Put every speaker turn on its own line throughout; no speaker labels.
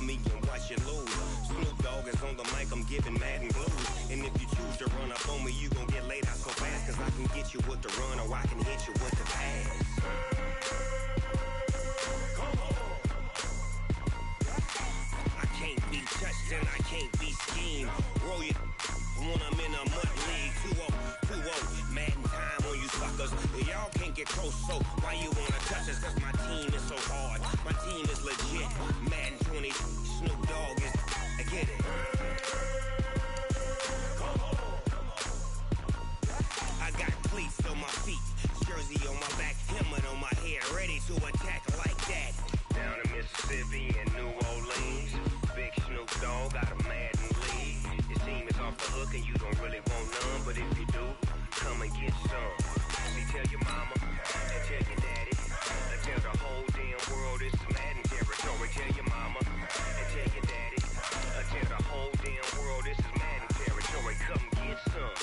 me and watch you lose. Snoop Dogg is on the mic, I'm giving mad and blues. And if you choose to run up on me, you gon' get laid out so fast. Cause I can get you with the run or I can hit you with the pass. I can't be touched and I can't be schemed. Roll you when I'm in a mud league. 2-0, mad in time on you suckers. Y'all can't get close, so why you wanna touch us? Cause my team is so hard, my team is legit. Madden 20, Snoop Dogg is, I get it. I got cleats on my feet, jersey on my back, helmet on my head, ready to attack like that. Down in Mississippi and New Orleans, big Snoop Dogg got a Madden league. Your team is off the hook and you don't really want none, but if you do, come and get some. See, tell your mama and tell your daddy, and tell the whole damn world this is Madden territory. Tell your mama and tell your daddy, and tell the whole damn world this is Madden territory. Come get some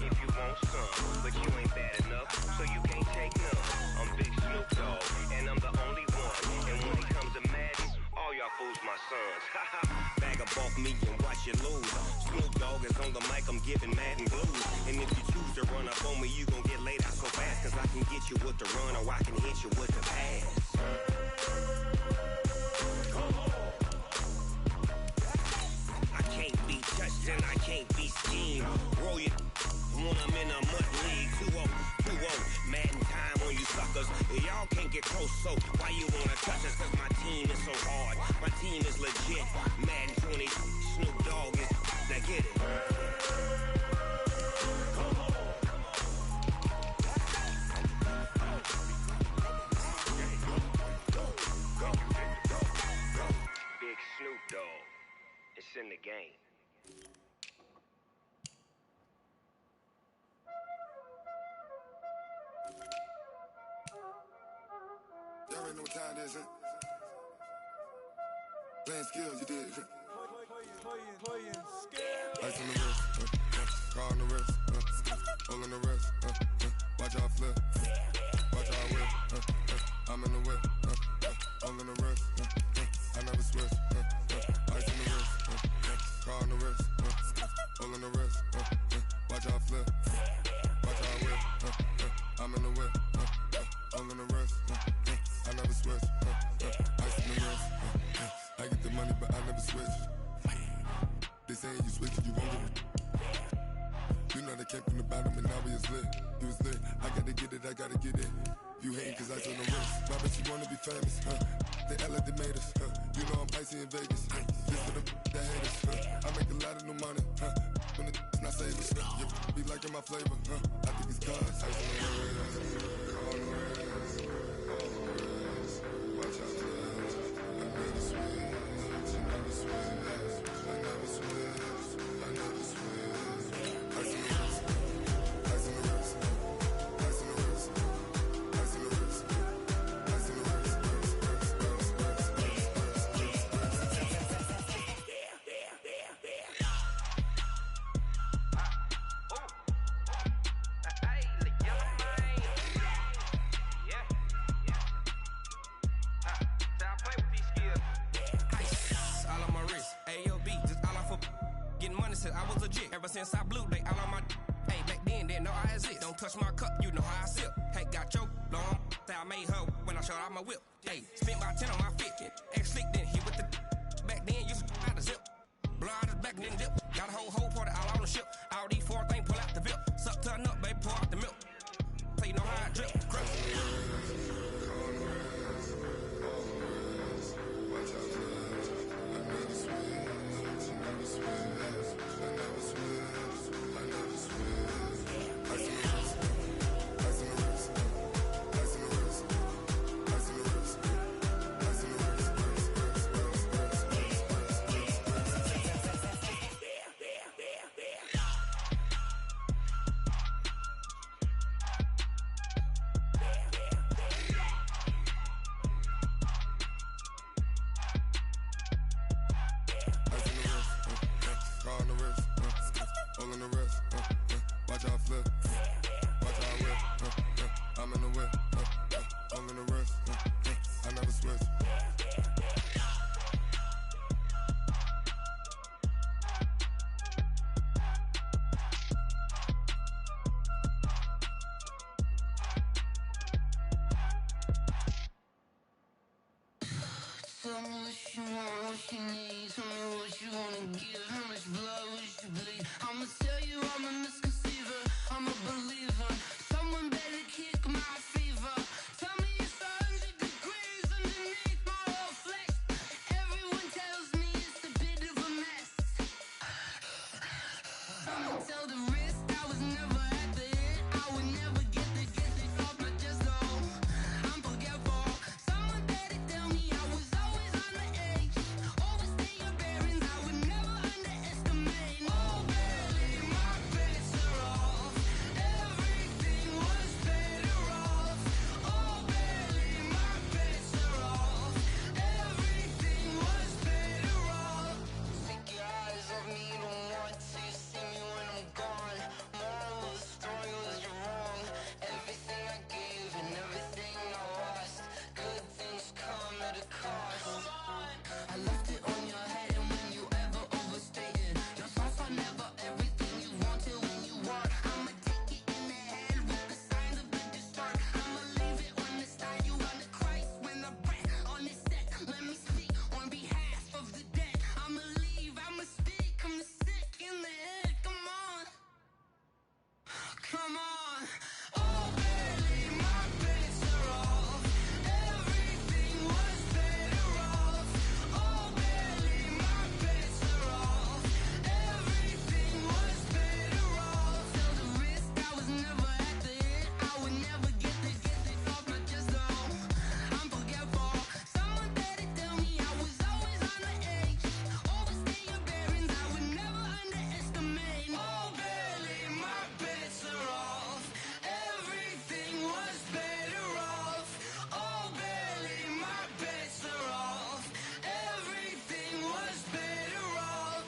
if you want some, but you ain't bad enough, so you can't take none. I'm Big Snoop Dogg, and I'm the only one. And when it comes to Madden, all y'all fools my sons. Bag a bulk me and watch you lose. Snoop Dogg is on the mic, I'm giving Madden blues. And if you choose to run up on me, you gon' get laid out so fast. Cause I can get you with the run or I can hit you with the pass. I can't be touched and I can't be schemed. Roll you when I'm in a mud league. 2-0, mad in time on you suckers. Y'all can't get close, so why you wanna touch us? Cause my team is so hard, my team is legit. Madden 20, Snoop Dogg is, now get it. Big Snoop Dogg, it's in the game.
Y'all already know what time it is, huh? Playing skills, you did.
Playing skills.
Ice on the wrist, car on the wrist, hole in the wrist, watch out flip, watch out whip, I'm in the whip, hole in the wrist, I never switch, ice on the wrist, car on the wrist, hole in the wrist, watch out flip, watch out whip, I'm in the whip, hole in the wrist, I never switch, ice on the wrist, I get the money but I never switch. They saying you switching, you won't get it. You know they came from the bottom and now we is lit. You was lit, I gotta get it, I gotta get it. You hating cause I on the wrist. Why bet you wanna be famous, huh? They act like they made us, huh? You know I'm icy in Vegas, This for the that hate us, I make a lot of new money, When it's not savers, You be liking my flavor, I think it's cause ice on the wrist, on the wrist, on the wrist. Watch out for this, I never switch, I never switch. I never switch, I never switch. Ice in the wrist, ice in the wrist, ice in the wrist, ice in the wrist, ice in the wrist, Hey, the yellow man. Yeah. So I play with these skills. Ice all on my wrist. AOB, just all off of getting money since I was legit. Ever since I blew, they all on my hey, back then, didn't know I exist. Don't touch my cup, you know how I sip. Hey, got your long, say I made her when I showed out my whip. Hey, spent about 10 on my fit. Ex-slick, then hit with the back then, used to out the zip. Blow out his back and then dip. Got a whole party all on the ship. All these four things, pull out the VIP. Suck to a nut, baby, pour out the milk. So you know how I drip. Crap. Watch out for this. I never switch, I never switch, I never switch, I never switch. Ice in the wrist, ice in the wrist, ice in the wrist, ice in the wrist, ice in the wrist.
Tell me what you want, what you need. Tell me what you wanna give. How much blood would you bleed? I'ma tell you I'm a misconceiver. I'm a believer. Someone better kick my fever. Tell me it's 100 degrees underneath my whole flesh. Everyone tells me it's a bit of a mess. I'ma tell the risk I was never at the end. I would never get this off my chest though. I'm forgetful. Someone better tell me I was always on the edge. Overstay your bearings, I would never underestimate. Oh, barely my bets are off. Everything was better off. Oh, barely my bets are off. Everything was better off. Take your eyes off me, don't want to see me when I'm gone. Moral of the story was you're wrong. Everything I gave and everything I lost. Good things come at a cost. I left it on your head, and when you ever overstay it, your thoughts are never everything you wanted when you want. I'ma take it in the head with the signs of the distort. I'ma leave it on the side. You on the Christ when the breath on this set. Let me speak on behalf of the dead. I'ma leave, I'ma speak. I'm sick in the head. Come on, come on. Oh, barely my bets are off. Everything was better off. Oh, barely my bets are off. Everything was better off. Tell the risk I was never at the end. I would never get this off my chest though. I'm forgetful. Someone better tell me I was always on the edge. Overstay your bearings, I would never underestimate. Oh, barely my bets are off. Everything was better off. Oh, barely my bets are off. Everything was better off.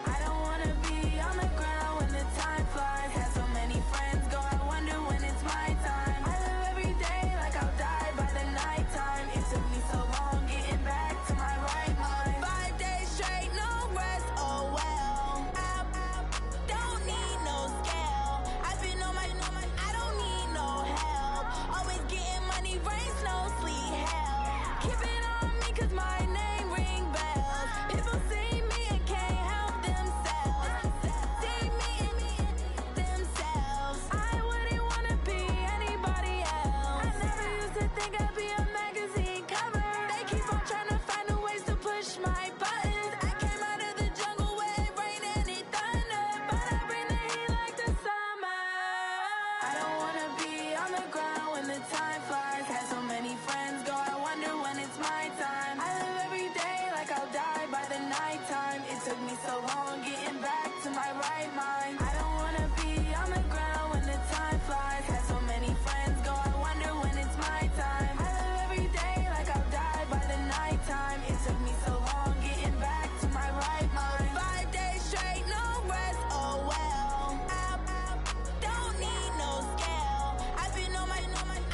I don't wanna be on the ground when the time flies. Had so many friends go, I wonder when it's my time. I live every day like I'll die by the nighttime. It took me so long getting back to my right mind. 5 days straight, no rest, oh well. I don't need no scale. I've been on my, I don't need no help. Always getting money, rain, snow, sleet, hell. Keep it on me 'cause my name ring bells. People see me and can't help themselves. See me and themselves. I wouldn't wanna be anybody else. I never used to think I'd be a magazine cover. They keep on trying to find new ways to push my buttons. I came out of the jungle where it rained and it thundered, but I bring the heat like the summer. I don't wanna be on the ground when the time flies. Had so many friends go, I wonder when it's my time. I live every day like I'll die by the nighttime. It took me so long getting back to my right mind. I don't wanna be on the ground when the time flies. Had so many friends go, I wonder when it's my time. I live every day like I'll die by the nighttime. It took me so long getting back to my right mind. 5 days straight, no rest, oh well. I don't need no scale. I've been on my,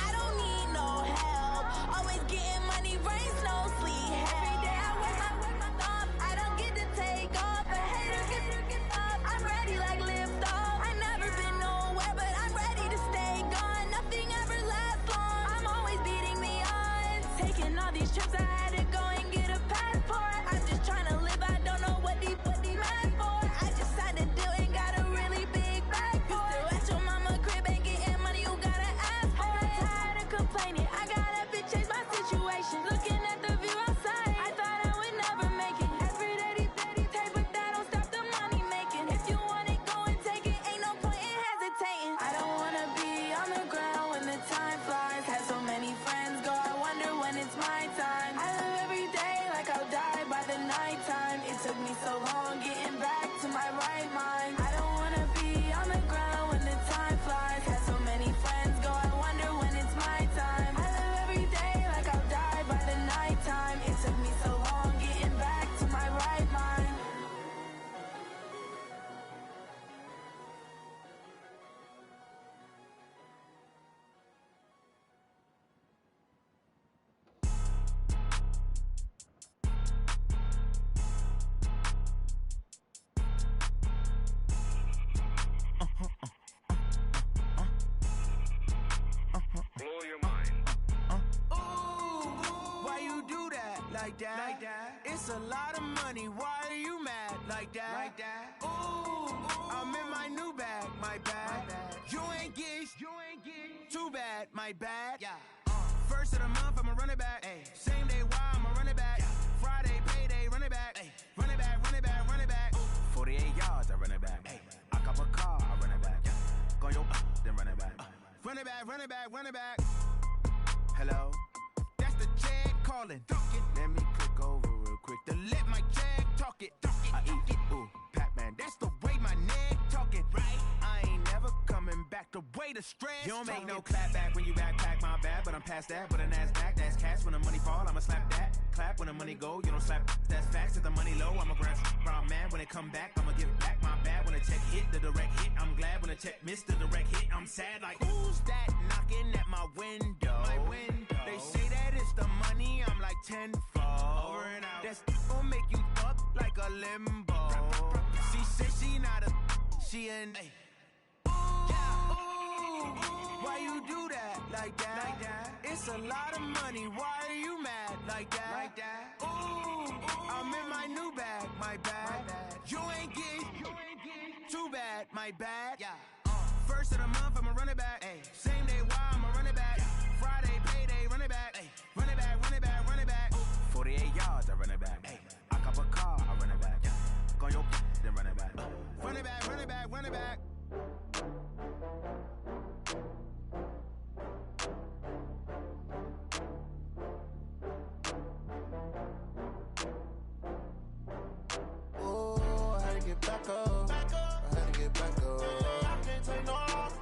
I don't need no help. Always getting money, rain, snow, sleet, hell. Every day I work my thumb. I don't get to take off. A hater get off. I'm ready like lift off. I never been nowhere, but I'm ready to stay gone. Nothing ever lasts long. I'm always beating the odds. Taking all these trips, I had to go and get a passport. I'm just trying to live. I don't know what these mad for. I just signed a deal and got a really big bag for it. You still at your mama crib ain't getting money, you gotta ask for it. I'm tired of complaining. I gotta change my situation. Looking at the view outside, I thought I would never make it. Every day they take, but that don't stop the money making. If you want it, go and take it. Ain't no point in hesitating. I don't wanna be on the ground when the time flies. Had so many friends go, I wonder when it's my time. I live every day like I'll die by the nighttime. It took me so long getting back to my right mind. I don't wanna be on the ground when the time flies. Had so many friends go, I wonder when it's my time. I live every day like I'll die by the nighttime. It took me so long getting back to my right
like that? It's a lot of money, why are you mad like that? Ooh, I'm in my new bag, my bad. You ain't get too bad, my bad. First of the month, I'ma run it back. Same day, why I'ma run it back. Friday, payday, run it back. Run it back, run it back, run it back. 48 yards, I run it back. I cop a car, I run it back. Go your then run it back. Run it back, run it back, run it back. Hello? That's the check calling. Let me click over real quick to let my check talk it. I eat it, ooh, Pac-Man. That's the way my neck talking. Right? I ain't never coming back the way the stress. You don't make no clap back when you backpack, my bad. But I'm past that, but a NASDAQ, that's cash. When the money fall, I'ma slap that. Clap when the money go, you don't slap. That's facts. If the money low, I'ma grab brown man. When it come back, I'ma give back my bad. When the check hit, the direct hit. I'm glad when the check missed the direct hit. I'm sad like, who's that knocking at my window? My window. They say that it's the money, I'm like tenfold. Over and out. That's gon' make you up like a limbo. She said she not a, she an. Why you do that like that? It's a lot of money, why are you mad like that? Ooh, I'm in my new bag, my bad. You ain't get too bad, my bad. First of the month, I'ma run it back. Same day, why I'ma run it back. Friday, payday, run it back. Run it back, run it back, run it back. 48 yards, I run it back. I cop a car, I run it back. Go your then run it back. Run it back, run it back, run it back.
Oh, I had to get back up. I had to get back up. I can't take no loss.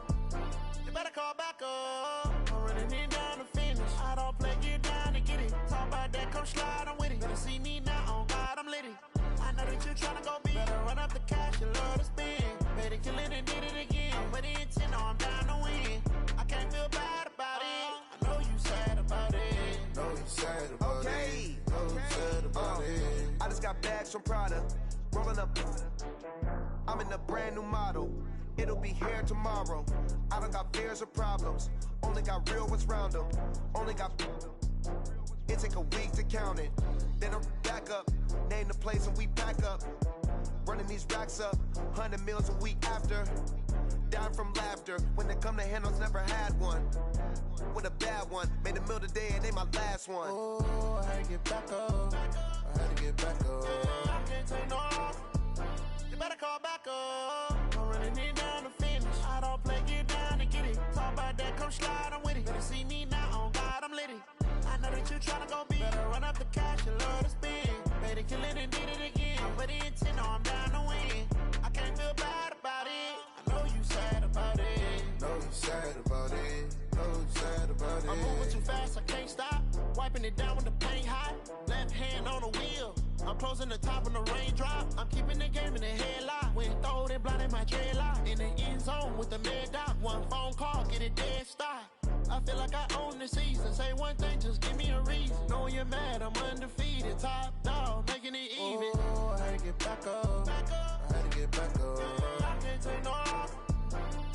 You better call back up. I'm running in down to finish. I don't play, get down to get it. Talk about that, come slide, I'm with it. Better see me now, on God, I'm litty. I know that you tryna go big. Better run up the cash, you love to spend. Better kill it and did it again. I'm with the intent, no, I'm down to win. I can't feel bad about it. I know you sad about it.
Know you sad about it. Know you sad about it.
I just got bags from Prada, rolling up. I'm in a brand new model. It'll be here tomorrow. I don't got fears or problems. Only got real ones round them. Only got. It take a week to count it. Then I'm back up. Name the place and we pack up. Running these racks up. 100 meals a week after. Down from laughter. When they come to handles, never had one. With a bad one. Made a meal today and they my last one.
Oh, I had to get back up. I had to get back up. I can't take no loss. You better call back up. I'm running in down to finish. I don't play, get down to get it. Talk about that, come slide, I'm with it. Better see me now, on God, I'm litty. I know that you tryna go big. Better run up the cash, you love to spend. Better kill it and did it again. I'm with the intent, no, I'm down to win. I can't feel bad about it. I know you sad about it.
Know you sad about it. Know you sad about it.
I'm moving too fast, I can't stop. Wiping it down when the paint hot. Left hand on the wheel. I'm closing the top when the raindrop. I'm keeping the game in the headlock. When throw it blind in my dreadlock. In the end zone with the mad dot. One phone call, get it dead stop. I feel like I own the season. Say one thing, just give me a reason. Knowing you're mad, I'm undefeated. Top dog, making it even. Oh, I had to get back up. I had to get back up. I can't take no loss.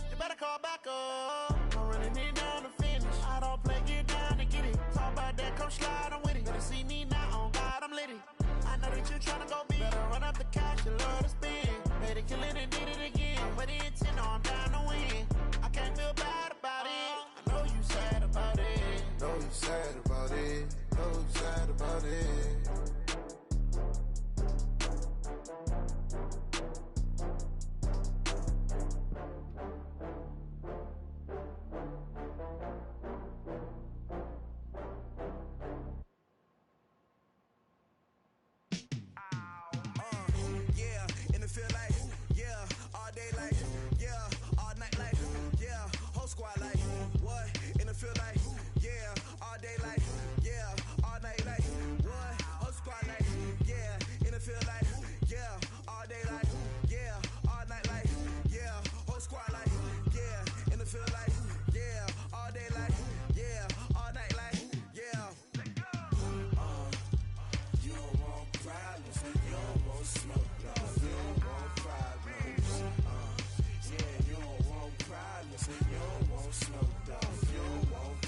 You better call back up. I'm running it down to finish. I don't play, get down to get it. Talk about that, come slide, I'm with it. Better see me now, on God, I'm litty. I know that you tryna go big. Better run up the cash, you love to spend. Better kill it and did it again. I'm with the intent, no, I'm down to win. I can't feel bad about it. I know you sad about it.
Know you sad about it. Know you sad about it. You don't want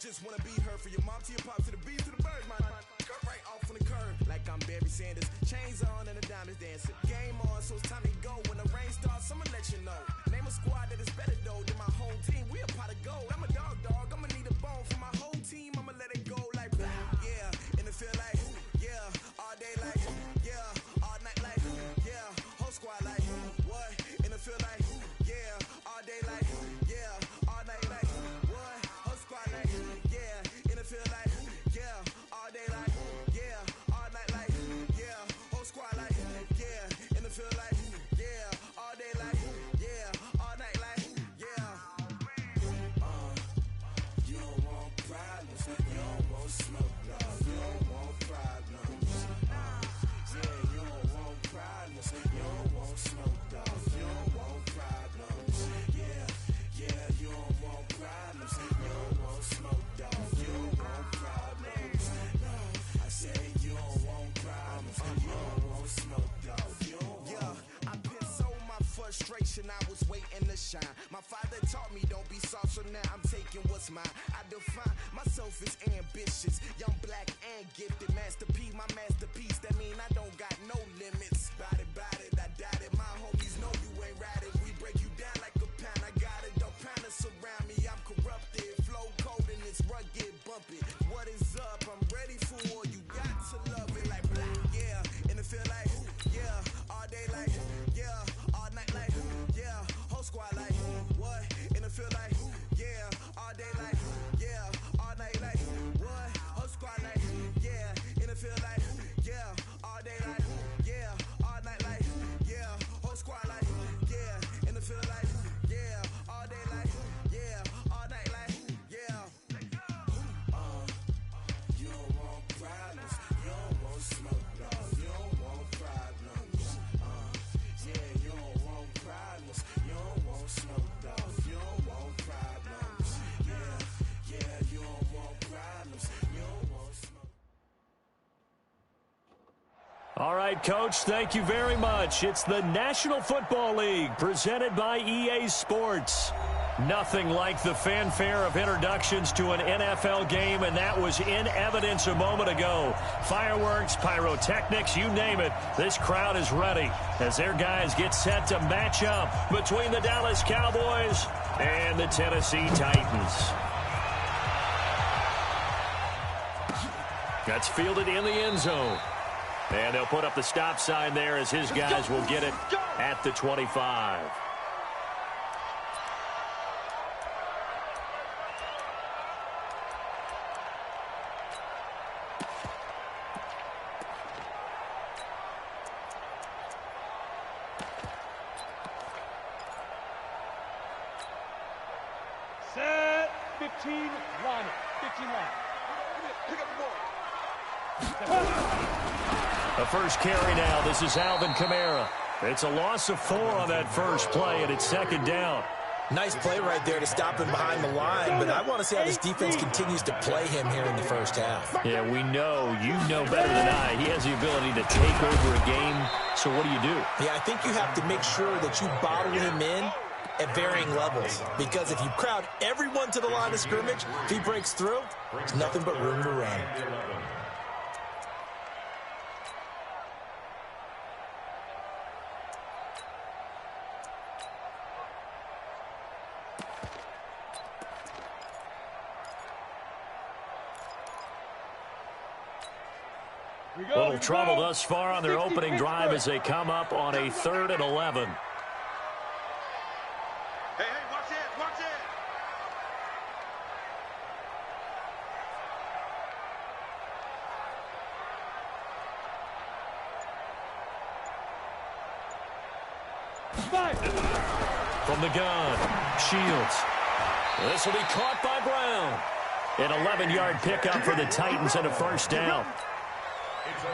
just wanna be her. For your mom to your pop to the beat to the bird, man. Cut right off on the curb, like I'm Barry Sanders. Chains on and the diamonds dancing. Game on, so it's time to go. When the rain starts, I'ma let you know. Name a squad that is better though than my home team. We a pot of gold. I'm a dog. I'ma need a bone for my whole team. I'ma let it go like yeah, and it feel like yeah, all day like yeah, all night like yeah, whole squad like what? And it feel like yeah, all day like yeah, all night like what? Whole squad like yeah, and it feel like yeah, all day like yeah, all night like yeah, whole squad like yeah, and it feel like yeah, all day like yeah, all night like yeah. You don't want problems, you don't want smoke, dog. You don't want problems. Yeah, you don't want problems, you don't want smoke, dog. You don't want problems. Yeah, you don't want problems, you don't want smoke, dog. You don't want problems. No, I say you don't want problems, you don't want smoke, dog. You don't want. Yeah, I put so my frustration, I was waiting to shine. My father taught me don't be soft, so now I'm taking what's mine. I define myself as ambitious, young, black, and gifted. Master P, my masterpiece. That mean I don't got no limits. Bout it, I doubt it. My homies know you ain't riding. We break you down like a pound. I got it, don't pound us around me. I'm corrupted, flow cold and it's rugged, bumpy. What is up? I'm ready for war. You got to love it like black, yeah. And it feel like yeah, all day like yeah, all night like yeah, whole squad like what? And it feel like yeah, all day like yeah, all night like what? Whole squad like yeah, and it feel like yeah, all day like yeah, all night like yeah, whole squad like yeah, and it feel like yeah, all day like yeah, all night like yeah. You don't want problems, you don't want smoke, dog. You don't want problems. Yeah, you don't want problems, you don't want smoke, dog. You don't want problems. Yeah, you don't want problems, you don't want smoke.
All right, Coach, thank you very much. It's the National Football League presented by EA Sports. Nothing like the fanfare of introductions to an NFL game, and that was in evidence a moment ago. Fireworks, pyrotechnics, you name it. This crowd is ready as their guys get set to match up between the Dallas Cowboys and the Tennessee Titans. That's fielded in the end zone. And they'll put up the stop sign there as his guys will get it at the 25.
Set, 15, line it. 15 line. Pick up the ball.
The first carry now. This is Alvin Kamara. It's a loss of 4 on that first play, and it's second down.
Nice play right there to stop him behind the line, but I want to see how this defense continues to play him here in the first half.
Yeah, we know. You know better than I. He has the ability to take over a game. So what do you do?
Yeah, I think you have to make sure that you bottle him in at varying levels, because if you crowd everyone to the line of scrimmage, if he breaks through, there's nothing but room to run.
Little trouble thus far on their opening drive as they come up on a 3rd and 11.
Hey, watch it, watch it.
From the gun, Shields. This will be caught by Brown. An 11-yard pickup for the Titans and a first down.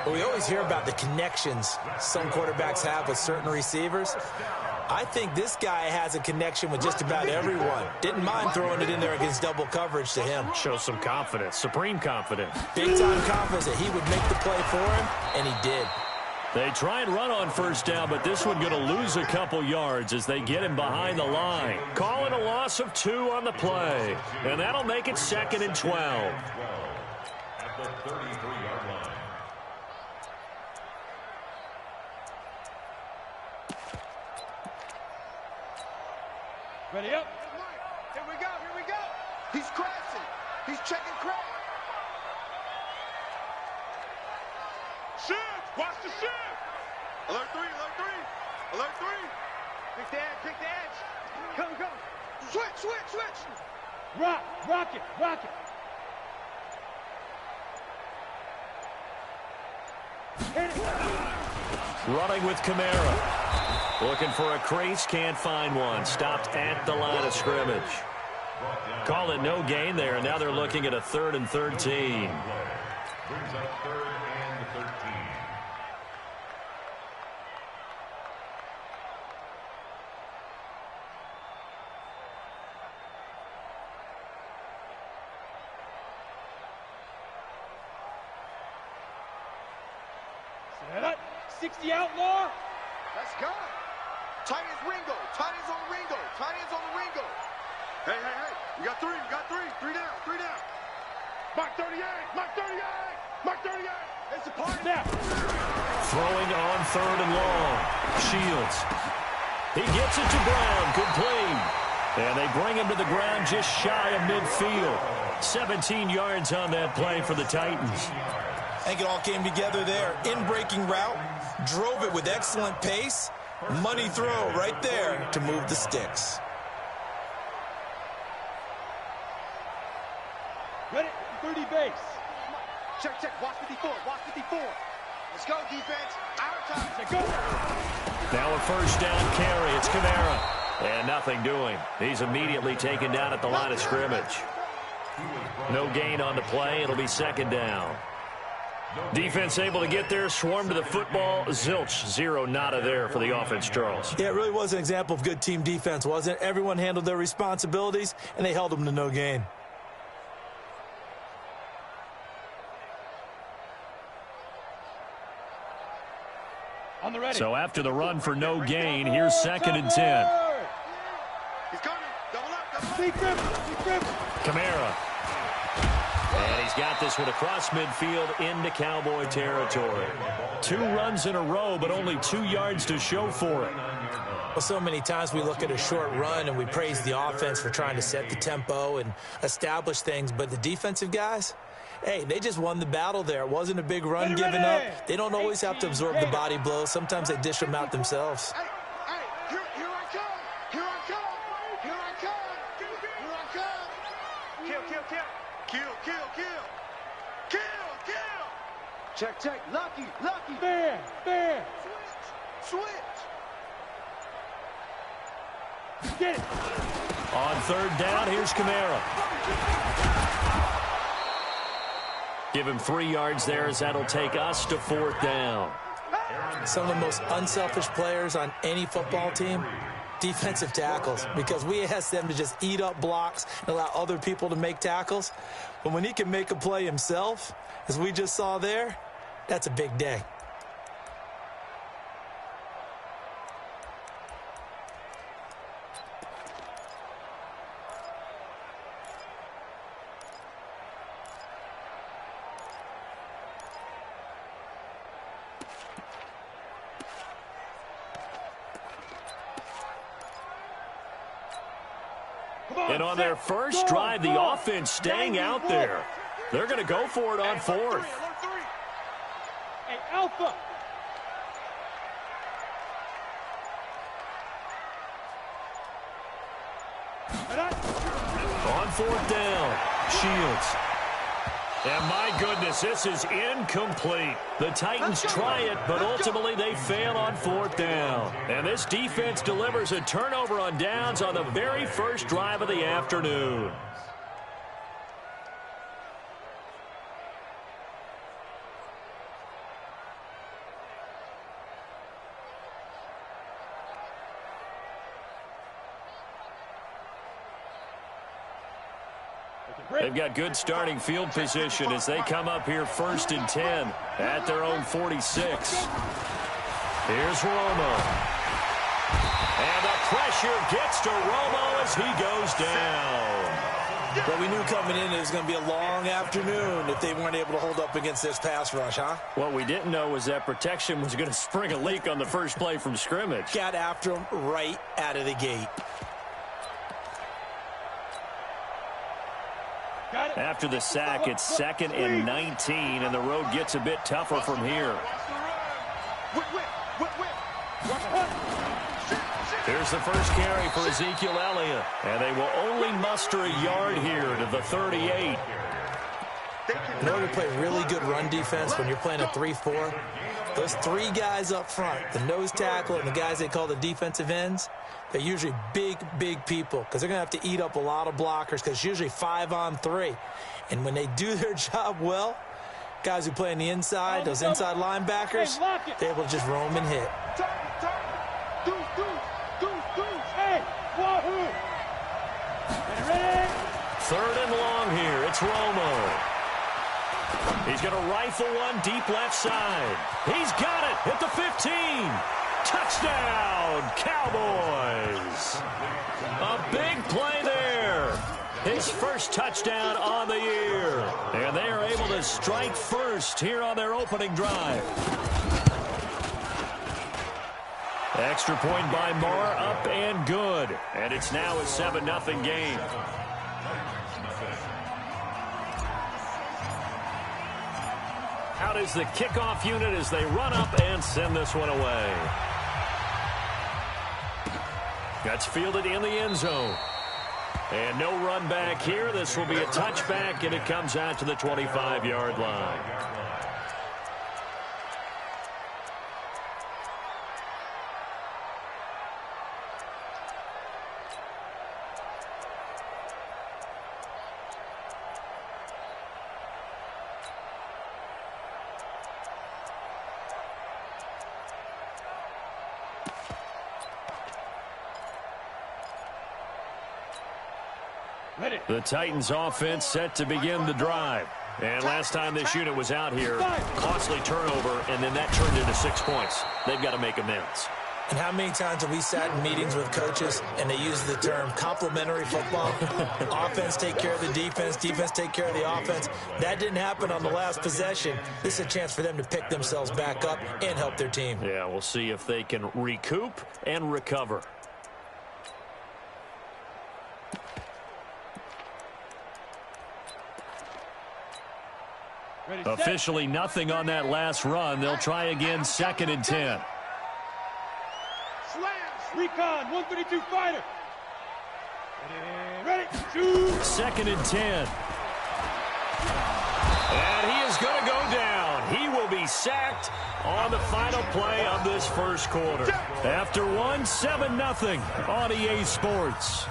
Well, we always hear about the connections some quarterbacks have with certain receivers. I think this guy has a connection with just about everyone. Didn't mind throwing it in there against double coverage to him.
Shows some confidence, supreme confidence.
Big-time confidence that he would make the play for him, and he did.
They try and run on first down, but this one going to lose a couple yards as they get him behind the line. Calling a loss of 2 on the play, and that'll make it 2nd and 12.
At the 33-yard line.
Ready up.
Here we go, here we go. He's crashing. He's checking crack.
Shift. Watch the shift.
Alert 3, alert 3. Alert 3.
Pick the edge, pick the edge. Come, come.
Switch, switch, switch.
Rock it, rock it. Hit it.
Running with Kamara. Looking for a crease, can't find one. Stopped at the line of scrimmage. Call it no gain there, and now they're looking at a 3rd and 13.
Brings up 3rd and 13.
Set up. 60 outlaw.
Let's go. Tight ends Ringo. Tight ends on the Ringo. Tight ends on the Ringo. Hey, hey, hey. We got 3. We got 3. 3 down. 3 down.
Mark 38. Mark 38. Mark 38.
It's a party.
Now.
Throwing on 3rd and long. Shields. He gets it to Brown. Complete. And they bring him to the ground just shy of midfield. 17 yards on that play for the Titans.
I think it all came together there. In-breaking route, drove it with excellent pace. Money throw right there to move the sticks.
Ready? 30 base.
Check, check. Watch 54. Watch 54. Let's go, defense. Our time.
Let's go.
Now a first down carry. It's Kamara. And nothing doing. He's immediately taken down at the line of scrimmage. No gain on the play. It'll be 2nd down. Defense able to get there, swarm to the football. Zilch, 0 nada there for the offense, Charles.
Yeah, it really was an example of good team defense, wasn't it? Everyone handled their responsibilities, and they held them to no gain.
On the ready.
So after the run for no gain, here's 2nd and 10.
He's coming. Double up. Double up.
Big grip. Big grip.
Kamara. And he's got this one across midfield into Cowboy territory. 2 runs in a row, but only 2 yards to show for it.
Well, so many times we look at a short run and we praise the offense for trying to set the tempo and establish things, but the defensive guys, hey, they just won the battle there. It wasn't a big run given up. They don't always have to absorb the body blows. Sometimes they dish them out themselves.
Hey, here I come. Here I come. Here I come. Here I come.
Kill, kill, kill.
Kill, kill, kill. Kill, kill. Check, check. Lucky, lucky.
Fair, fair.
Switch, switch.
Get it.
On 3rd down, here's Kamara. Give him 3 yards there as that'll take us to 4th down.
Some of the most unselfish players on any football team, defensive tackles, because we ask them to just eat up blocks and allow other people to make tackles. But when he can make a play himself, as we just saw there, that's a big day.
And on their first drive, the offense staying out there. They're going to go for it on 4th.
Hey, Alpha.
On 4th down, Shields. And my goodness, this is incomplete. The Titans try it, but ultimately they fail on 4th down. And this defense delivers a turnover on downs on the very first drive of the afternoon. They've got good starting field position as they come up here 1st and 10 at their own 46. Here's Romo. And the pressure gets to Romo as he goes down.
Well, we knew coming in it was going to be a long afternoon if they weren't able to hold up against this pass rush, huh?
What we didn't know was that protection was going to spring a leak on the first play from scrimmage.
Got after him right out of the gate.
After the sack, it's 2nd and 19, and the road gets a bit tougher from here. Here's the first carry for Ezekiel Elliott, and they will only muster a yard here to the 38.
In order to play really good run defense when you're playing a 3-4, those three guys up front, the nose tackle and the guys they call the defensive ends, they're usually big, big people because they're going to have to eat up a lot of blockers because it's usually 5-on-3. And when they do their job well, guys who play on the inside, those inside linebackers, they're able to just roam and hit.
Third and long here. It's Romo. He's going to rifle one deep left side. He's got it at the 15. Touchdown, Cowboys. A big play there. His first touchdown on the year. And they are able to strike first here on their opening drive. Extra point by Marr, up and good. And it's now a 7-0 game. Out is the kickoff unit as they run up and send this one away. That's fielded in the end zone. And no run back here. This will be a touchback, and it comes out to the 25-yard line. The Titans offense set to begin the drive. And last time this unit was out here, costly turnover, and then that turned into 6 points. They've got to make amends.
And how many times have we sat in meetings with coaches and they use the term complementary football? Offense take care of the defense, defense take care of the offense. That didn't happen on the last possession. This is a chance for them to pick themselves back up and help their team.
Yeah, we'll see if they can recoup and recover. Officially nothing on that last run. They'll try again, 2nd and 10.
Recon, 132 fighter. Ready, shoot.
2nd and 10. And he is going to go down. He will be sacked on the final play of this first quarter. After one, 7-0 on EA Sports.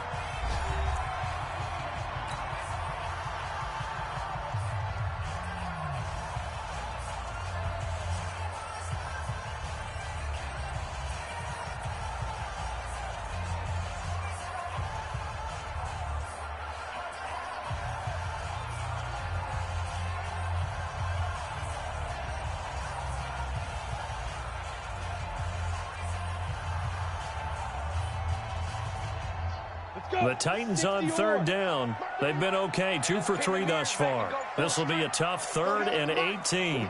The Titans on 3rd down. They've been okay, 2 for 3 thus far. This will be a tough 3rd and 18.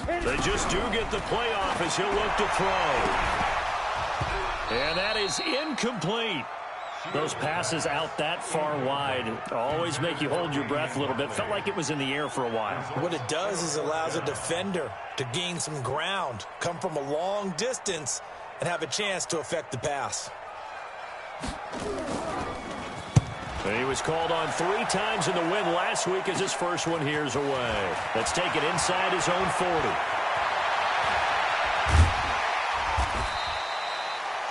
They just do get the playoff as he'll look to throw. And that is incomplete. Those passes out that far wide always make you hold your breath a little bit. Felt like it was in the air for a while.
What it does is allows a defender to gain some ground, come from a long distance, and have a chance to affect the pass.
He was called on 3 times in the win last week as his first one here's away. Let's take it inside his own 40.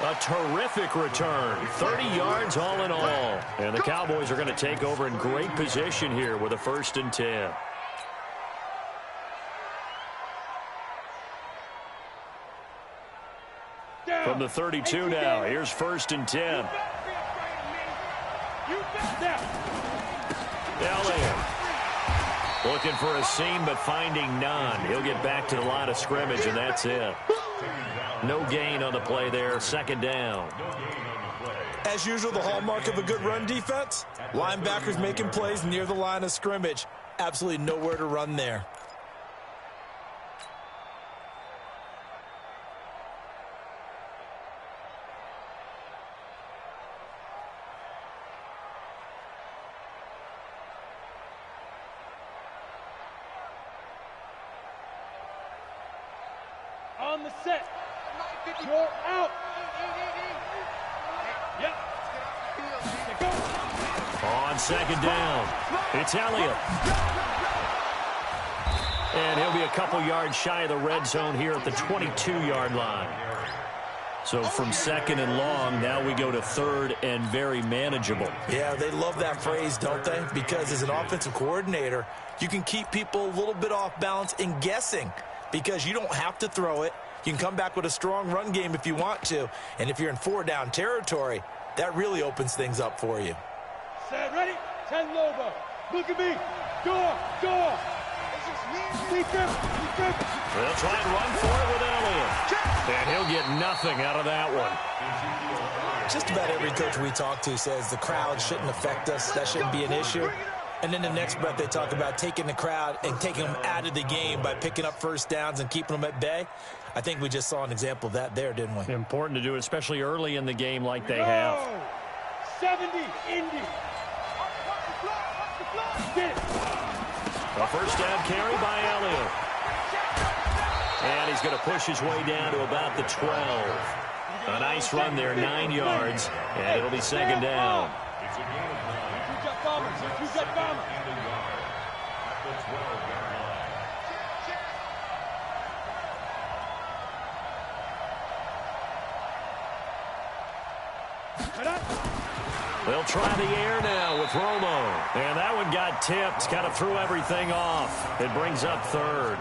A terrific return. 30 yards all in all. And the Cowboys are going to take over in great position here with a 1st and 10. From the 32 now, here's 1st and 10. Elliott. Looking for a seam, but finding none. He'll get back to the line of scrimmage, and that's it. No gain on the play there. Second down.
As usual, the hallmark of a good run defense, linebackers making plays near the line of scrimmage. Absolutely nowhere to run there.
On the set. You're out. Yep.
On second down, it's Elliott. And he'll be a couple yards shy of the red zone here at the 22-yard line. So from second and long, now we go to third and very manageable.
Yeah, they love that phrase, don't they? Because as an offensive coordinator, you can keep people a little bit off balance and guessing because you don't have to throw it. You can come back with a strong run game if you want to. And if you're in four-down territory, that really opens things up for you.
Set, ready? 10 Lobo. Look at me. Door.
They'll try and run for it with Elliott. And he'll get nothing out of that one.
Just about every coach we talk to says the crowd shouldn't affect us. That shouldn't be an issue. And then the next breath they talk about taking the crowd and taking them out of the game by picking up first downs and keeping them at bay. I think we just saw an example of that there, didn't we?
Important to do, especially early in the game like they have.
70, Indy. Get it.
A first down carry by Elliott. And he's going to push his way down to about the 12. A nice run there, 9 yards, and it'll be second down. They'll try the air now with Romo. And that one got tipped, kind of threw everything off. It brings up third.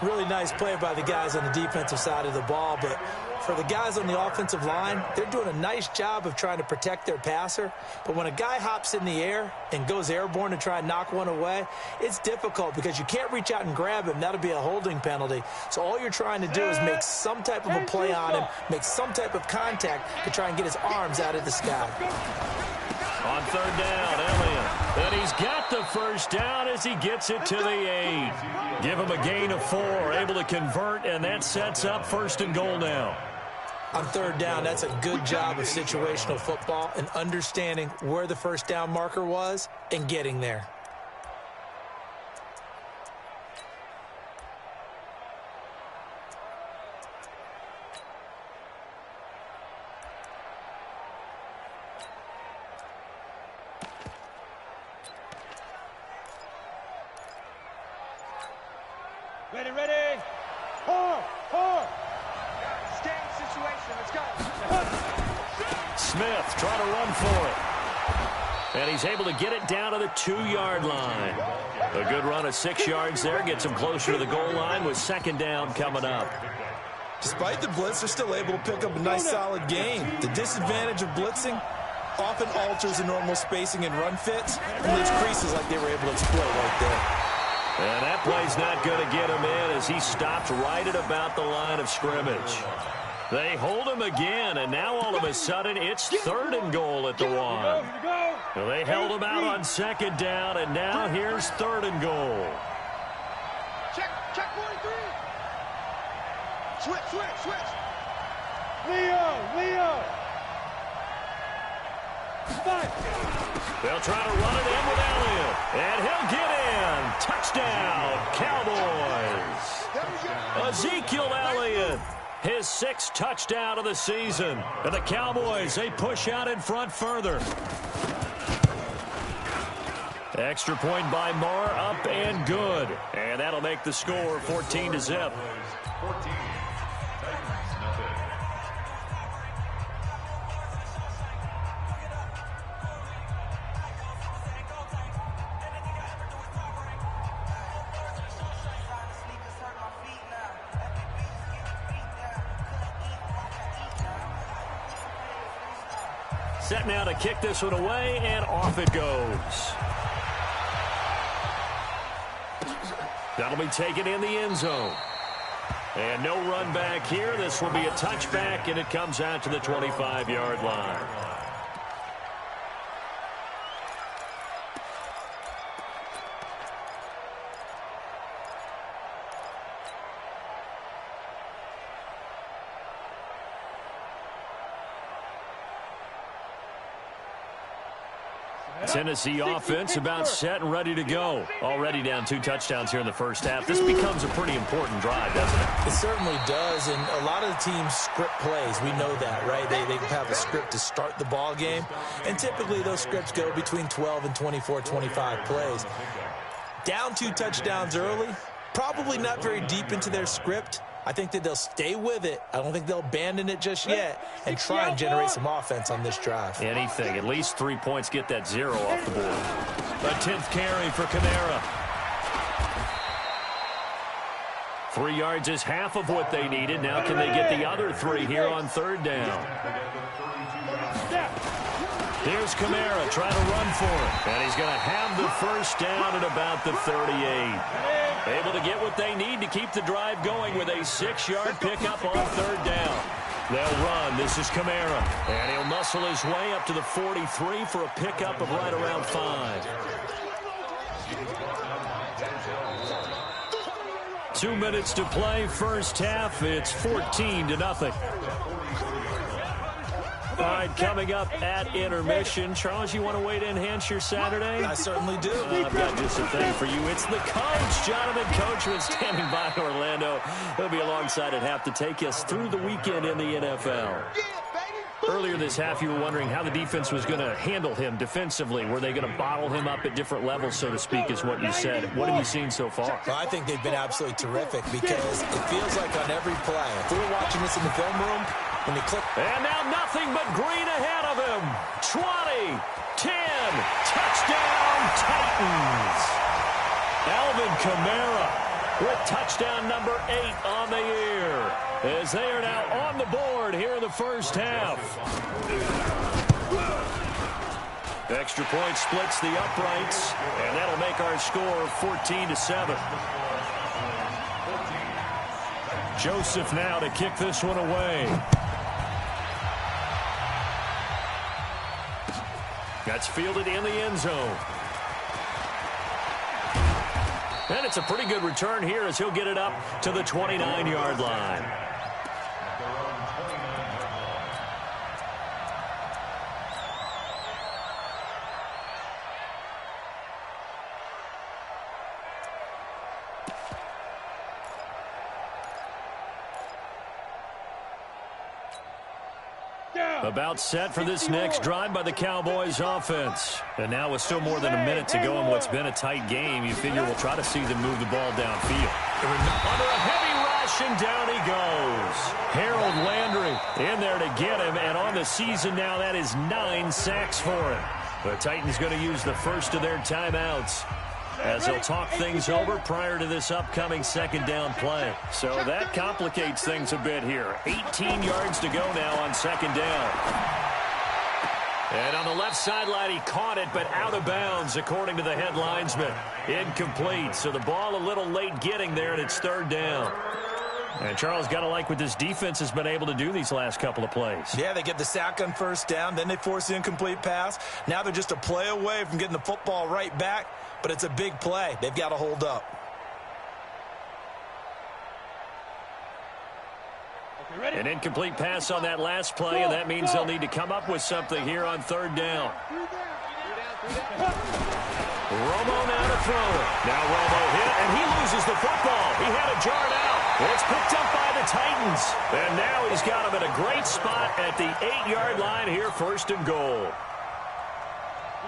Really nice play by the guys on the defensive side of the ball, but for the guys on the offensive line, they're doing a nice job of trying to protect their passer. But when a guy hops in the air and goes airborne to try and knock one away, it's difficult because you can't reach out and grab him. That'll be a holding penalty. So all you're trying to do is make some type of a play on him, make some type of contact to try and get his arms out of the sky.
On third down, Elliott. And he's got the first down as he gets it to the 8. Give him a gain of 4, able to convert, and that sets up first and goal now.
On third down, that's a good job of situational football and understanding where the first down marker was and getting there.
Ready. Hard. Game situation. Let's go.
Smith trying to run for it. And he's able to get it down to the 2-yard line. A good run of 6 yards there. Gets him closer to the goal line with second down coming up.
Despite the blitz, they're still able to pick up a nice solid gain. The disadvantage of blitzing often alters the normal spacing and run fits. And leaves creases like they were able to exploit right there.
And that play's not going to get him in as he stopped right at about the line of scrimmage. They hold him again, and now all of a sudden it's third and goal at the 1. Well, they held him out on second down, and now here's third and goal.
Check 43. Switch. Leo. 5.
They'll try to run it in with Elliott, and he'll get in. Touchdown, Cowboys. Ezekiel Elliott, his 6th touchdown of the season. And the Cowboys, they push out in front further. Extra point by Marr, up and good. And that'll make the score 14-0. Set now to kick this one away, and off it goes. That'll be taken in the end zone. And no run back here. This will be a touchback, and it comes out to the 25-yard line. Tennessee offense about set and ready to go. Already down 2 touchdowns here in the first half. This becomes a pretty important drive, doesn't it?
It certainly does, and a lot of the teams script plays. We know that, right? They have a script to start the ball game, and typically those scripts go between 12 and 24, 25 plays. Down 2 touchdowns early, probably not very deep into their script. I think that they'll stay with it. I don't think they'll abandon it just yet and try and generate some offense on this drive.
Anything. At least 3 points. Get that 0 off the board. A 10th carry for Kamara. 3 yards is half of what they needed. Now can they get the other 3 here on 3rd down? Here's Kamara trying to run for it. And he's going to have the first down at about the 38. Able to get what they need to keep the drive going with a 6-yard pickup on 3rd down. They'll run. This is Kamara. And he'll muscle his way up to the 43 for a pickup of right around 5. 2 minutes to play, first half. It's 14-0. All right, coming up at intermission. Charles, you want to wait to enhance your Saturday?
I certainly do.
I've got just a thing for you. It's the coach, Jonathan Coachman, standing by Orlando. He'll be alongside at half to take us through the weekend in the NFL. Earlier this half, you were wondering how the defense was going to handle him defensively. Were they going to bottle him up at different levels, so to speak, is what you said. What have you seen so far?
Well, I think they've been absolutely terrific because it feels like on every play, if we were watching this in the film room, when they click.
And now nothing but green ahead of him. 20, 10, touchdown Titans. Alvin Kamara with touchdown number 8 on the year, as they are now on the board here in the first half. Extra point splits the uprights, and that'll make our score 14-7. Joseph now to kick this one away. That's fielded in the end zone. And it's a pretty good return here as he'll get it up to the 29-yard line. About set for this next drive by the Cowboys offense. And now with still more than a minute to go in what's been a tight game, you figure we'll try to see them move the ball downfield. Under a heavy rush, and down he goes. Harold Landry in there to get him, and on the season now, that is 9 sacks for him. The Titans going to use the first of their timeouts as they'll talk things over prior to this upcoming 2nd down play. So that complicates things a bit here. 18 yards to go now on 2nd down. And on the left sideline, he caught it, but out of bounds, according to the head linesman. Incomplete, so the ball a little late getting there, and it's 3rd down. And Charles, got to like what this defense has been able to do these last couple of plays.
Yeah, they get the sack on 1st down, then they force the incomplete pass. Now they're just a play away from getting the football right back, but it's a big play. They've got to hold up.
An incomplete pass on that last play, and that means they'll need to come up with something here on 3rd down. Romo now to throw it. Now Romo hit, and he loses the football. He had it jarred out. It's picked up by the Titans. And now he's got him in a great spot at the 8-yard line here, 1st and goal.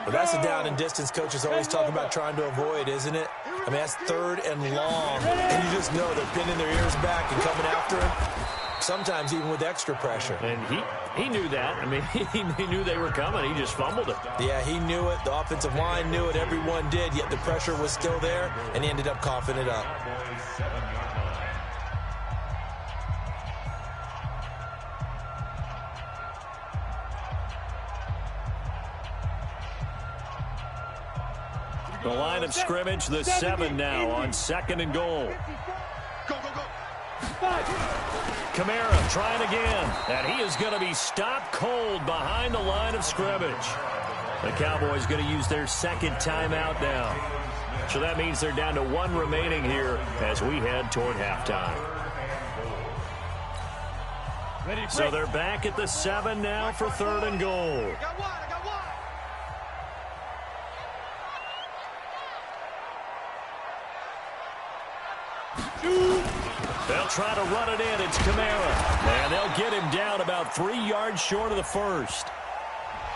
Well, that's a down and distance coaches always talking about trying to avoid, isn't it? I mean, that's 3rd and long. And you just know they're pinning their ears back and coming after him. Sometimes even with extra pressure.
And he knew that. I mean, he knew they were coming. He just fumbled it.
Yeah, he knew it. The offensive line knew it. Everyone did. Yet the pressure was still there, and he ended up coughing it up.
The line of scrimmage, the 7 now on 2nd and goal.
Go, go, go.
Kamara trying again, and he is going to be stopped cold behind the line of scrimmage. The Cowboys going to use their 2nd timeout now. So that means they're down to 1 remaining here as we head toward halftime. So they're back at the 7 now for 3rd and goal. They'll try to run it in. It's Kamara. And they'll get him down about 3 yards short of the first.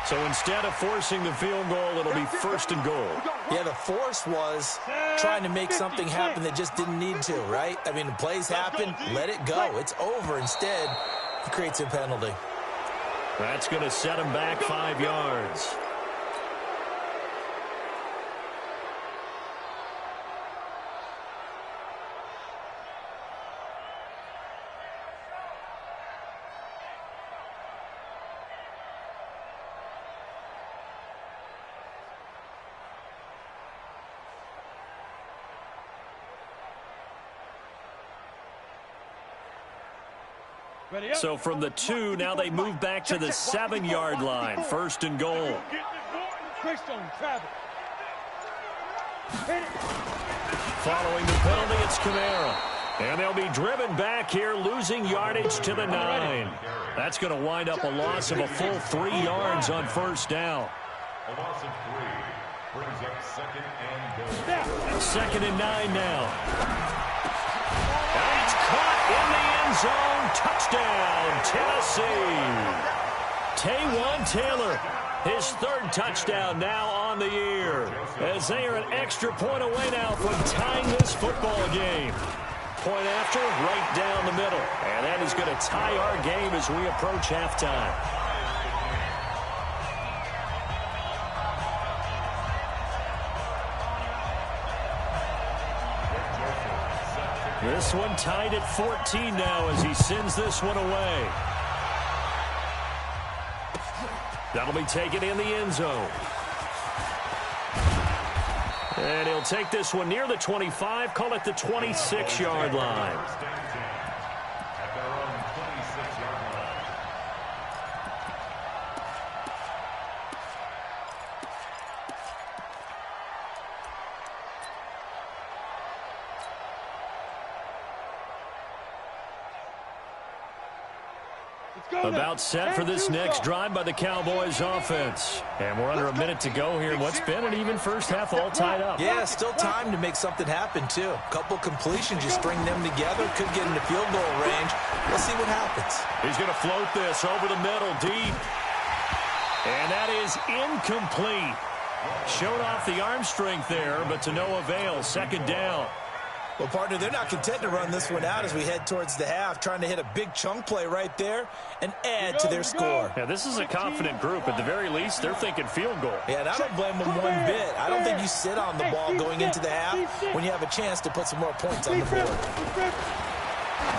So instead of forcing the field goal, it'll be 1st and goal.
Yeah, the force was trying to make something happen that just didn't need to, right? I mean, the plays happen, let it go. It's over. Instead, he creates a penalty.
That's going to set him back 5 yards. So from the 2, now they move back to the 7-yard line. 1st and goal. Following the penalty, it's Kamara. And they'll be driven back here, losing yardage to the 9. That's going to wind up a loss of a full 3 yards on 1st down.
A loss of 3 brings up 2nd and goal.
2nd and 9 now. And it's caught in the end zone. Touchdown, Tennessee. Taywan Taylor, his 3rd touchdown now on the year, as they are an extra point away now from tying this football game. Point after, right down the middle. And that is going to tie our game as we approach halftime. This one tied at 14 now as he sends this one away. That'll be taken in the end zone. And he'll take this one near the 25, call it the 26-yard line. About set for this next drive by the Cowboys offense. And we're under a minute to go here. What's been an even first half all tied up.
Yeah, still time to make something happen, too. A couple completions, you string them together, could get into field goal range. Let's see what happens.
He's going to float this over the middle, deep. And that is incomplete. Showed off the arm strength there, but to no avail. 2nd down.
Well, partner, they're not content to run this one out as we head towards the half, trying to hit a big chunk play right there and add to their score.
Yeah, this is a confident group. At the very least, they're thinking field goal.
Yeah, and I don't blame them one bit. I don't think you sit on the ball going into the half when you have a chance to put some more points on the board.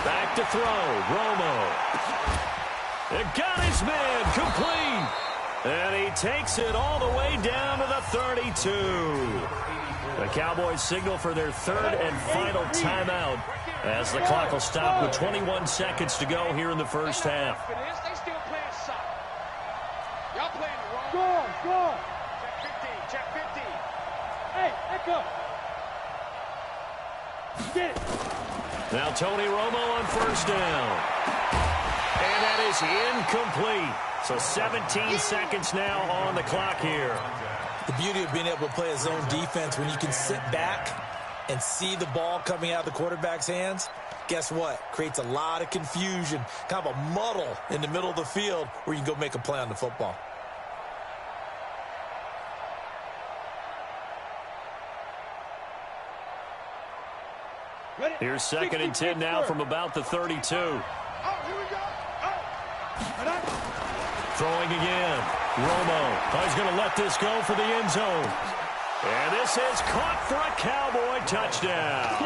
Back to throw. Romo. It got his man complete. And he takes it all the way down to the 32. The Cowboys signal for their 3rd and final timeout as the clock will stop with 21 seconds to go here in the first half.
They still playing soft. Y'all playing the wrong. Go. Check 15. Hey, echo. Get it.
Now Tony Romo on 1st down. And that is incomplete. So 17 seconds now on the clock here.
The beauty of being able to play a zone defense when you can sit back and see the ball coming out of the quarterback's hands, guess what? Creates a lot of confusion, kind of a muddle in the middle of the field where you can go make a play on the football.
Here's 2nd and 10 now from about the 32. Throwing again. Romo. He's going to let this go for the end zone. And this is caught for a Cowboy touchdown.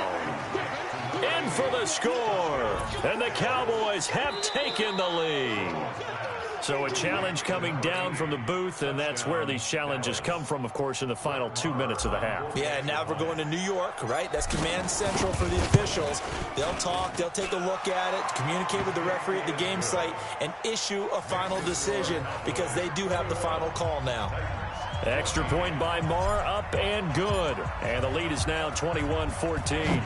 In for the score. And the Cowboys have taken the lead. So a challenge coming down from the booth, and that's where these challenges come from, of course, in the final 2 minutes of the half.
Yeah, now we're going to New York, right? That's command central for the officials. They'll talk, they'll take a look at it, communicate with the referee at the game site, and issue a final decision because they do have the final call now.
Extra point by Marr, up and good. And the lead is now 21-14.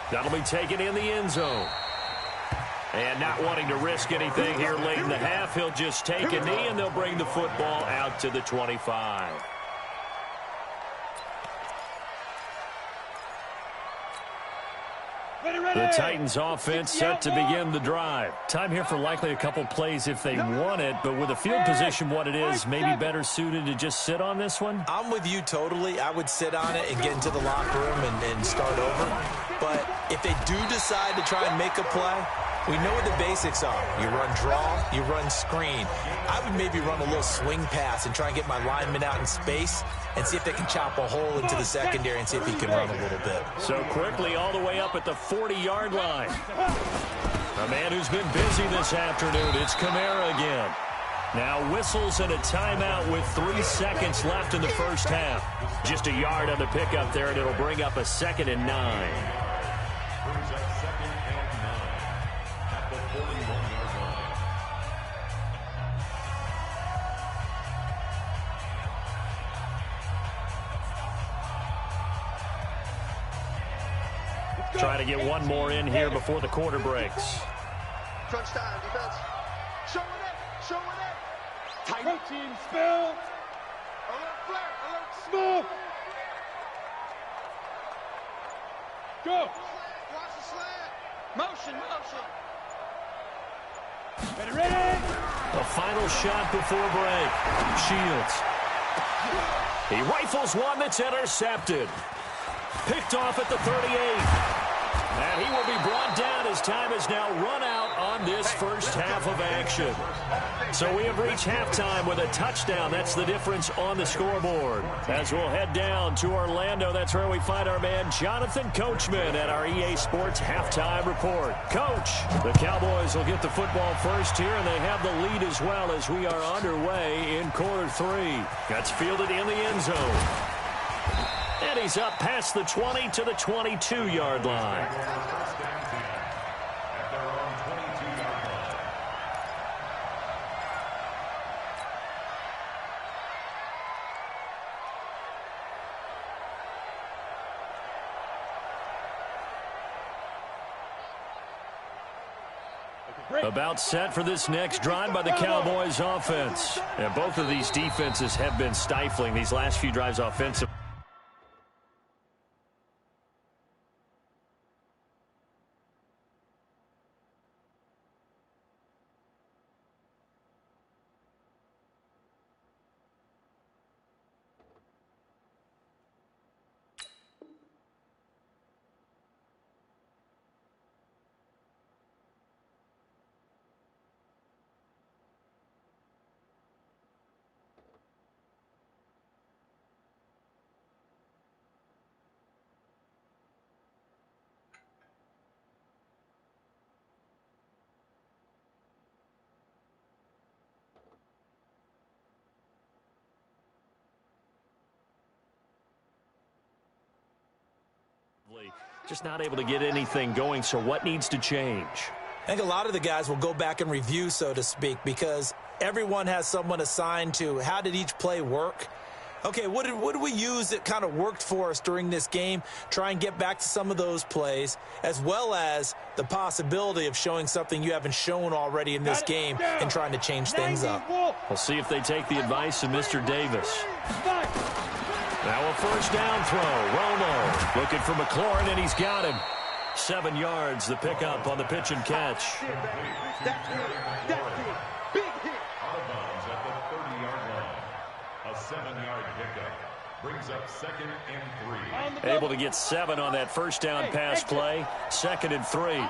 That'll be taken in the end zone. And not wanting to risk anything here late in the half, he'll just take a knee, and they'll bring the football out to the 25. The Titans offense set to begin the drive. Time here for likely a couple plays if they want it, but with the field position what it is, maybe better suited to just sit on this one?
I'm with you totally. I would sit on it and get into the locker room and start over. But if they do decide to try and make a play, we know what the basics are. You run draw, you run screen. I would maybe run a little swing pass and try and get my lineman out in space and see if they can chop a hole into the secondary and see if he can run a little bit.
So quickly all the way up at the 40-yard line. A man who's been busy this afternoon, it's Kamara again. Now whistles and a timeout with 3 seconds left in the first half. Just a yard on the pickup there, and it'll bring up a 2nd and 9.
Brings up 2nd and 9 at the 41-yard line.
Try to get one more in here before the quarter breaks.
Crunch time, defense. Show it up, show it up. Tight.
Protein spill.
Alert flare, alert
Smoke. Go.
watch the slant. Motion, motion.
Ready.
The final shot before break. Shields. He rifles one that's intercepted. Picked off at the 38. And he will be brought down as time has now run out on this first half of action. So we have reached halftime with a touchdown. That's the difference on the scoreboard. As we'll head down to Orlando, that's where we find our man Jonathan Coachman at our EA Sports Halftime Report. Coach, the Cowboys will get the football first here, and they have the lead as well as we are underway in quarter 3. That's fielded in the end zone. And he's up past the 20 to the 22-yard line. About set for this next drive by the Cowboys offense. And both of these defenses have been stifling these last few drives offensively. Just not able to get anything going, so what needs to change?
I think a lot of the guys will go back and review, so to speak, because everyone has someone assigned to how did each play work. Okay, what did we use that kind of worked for us during this game? Try and get back to some of those plays, as well as the possibility of showing something you haven't shown already in this game and trying to change things up.
We'll see if they take the advice of Mr. Davis. Now a first down throw. Romo looking for McLaurin, and he's got him. 7 yards, the pickup on the pitch and catch.
That's big hit.
Out of bounds at the 30-yard line. A 7-yard pickup brings up 2nd and 3.
Able to get 7 on that first down pass play. 2nd and 3.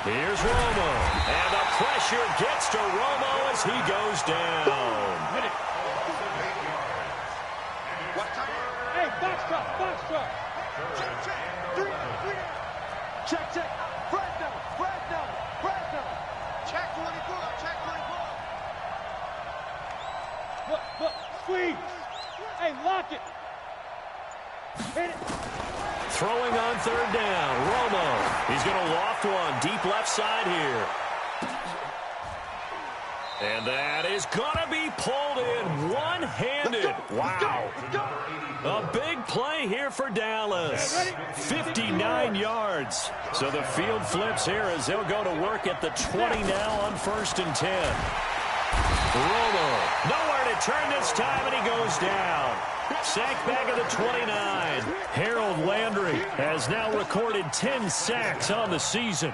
Here's Romo. And the pressure gets to Romo as he goes down.
Hey, box truck, box truck.
Check, check. Fresno. Check 24. Look. Squeeze. Hey, lock it. Hit it.
Throwing on third down. Romo. He's going to loft one deep left side here. And that is going to be pulled in one-handed. Wow. A big play here for Dallas. 59 yards. So the field flips here as they'll go to work at the 20 now on 1st and 10. Romo. Nowhere to turn this time, and he goes down. Sacked back at the 29. Harold Landry has now recorded 10 sacks on the season.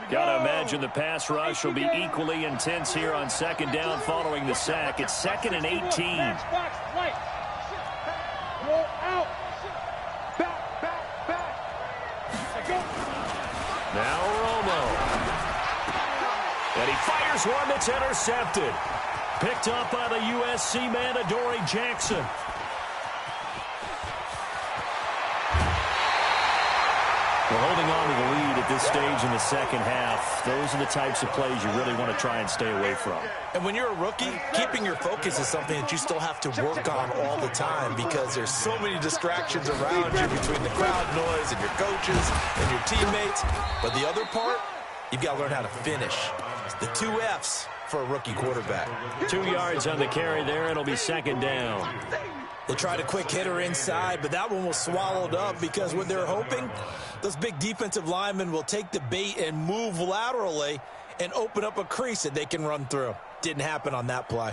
Gotta imagine the pass rush will be equally intense here on 2nd down following the sack. It's 2nd and 18.
Roll out. Back.
Now Romo. And he fires one that's intercepted. Picked up by the USC man, Adoree Jackson. We're holding on to the lead at this stage in the second half. Those are the types of plays you really want to try and stay away from.
And when you're a rookie, keeping your focus is something that you still have to work on all the time because there's so many distractions around you between the crowd noise and your coaches and your teammates. But the other part, you've got to learn how to finish. It's the 2 F's for a rookie quarterback.
2 yards on the carry there. It'll be 2nd down.
They tried a quick hitter inside, but that one was swallowed up because what they're hoping, those big defensive linemen will take the bait and move laterally and open up a crease that they can run through. Didn't happen on that play.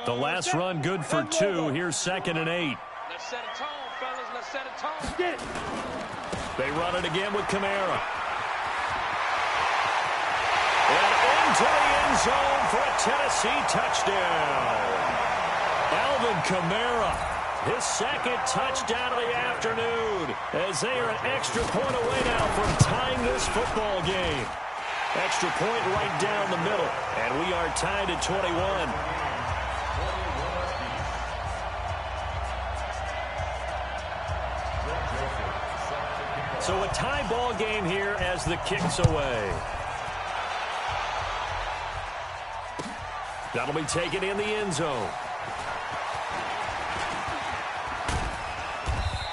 The last run good for 2. Here's 2nd and 8.
Let's set a tone, fellas. Let's set a tone. Get it.
They run it again with Kamara. And into the end zone for a Tennessee touchdown. Alvin Kamara, his 2nd touchdown of the afternoon, as they are an extra point away now from tying this football game. Extra point right down the middle, and we are tied at 21. So a tie ball game here as the kick's away. That'll be taken in the end zone.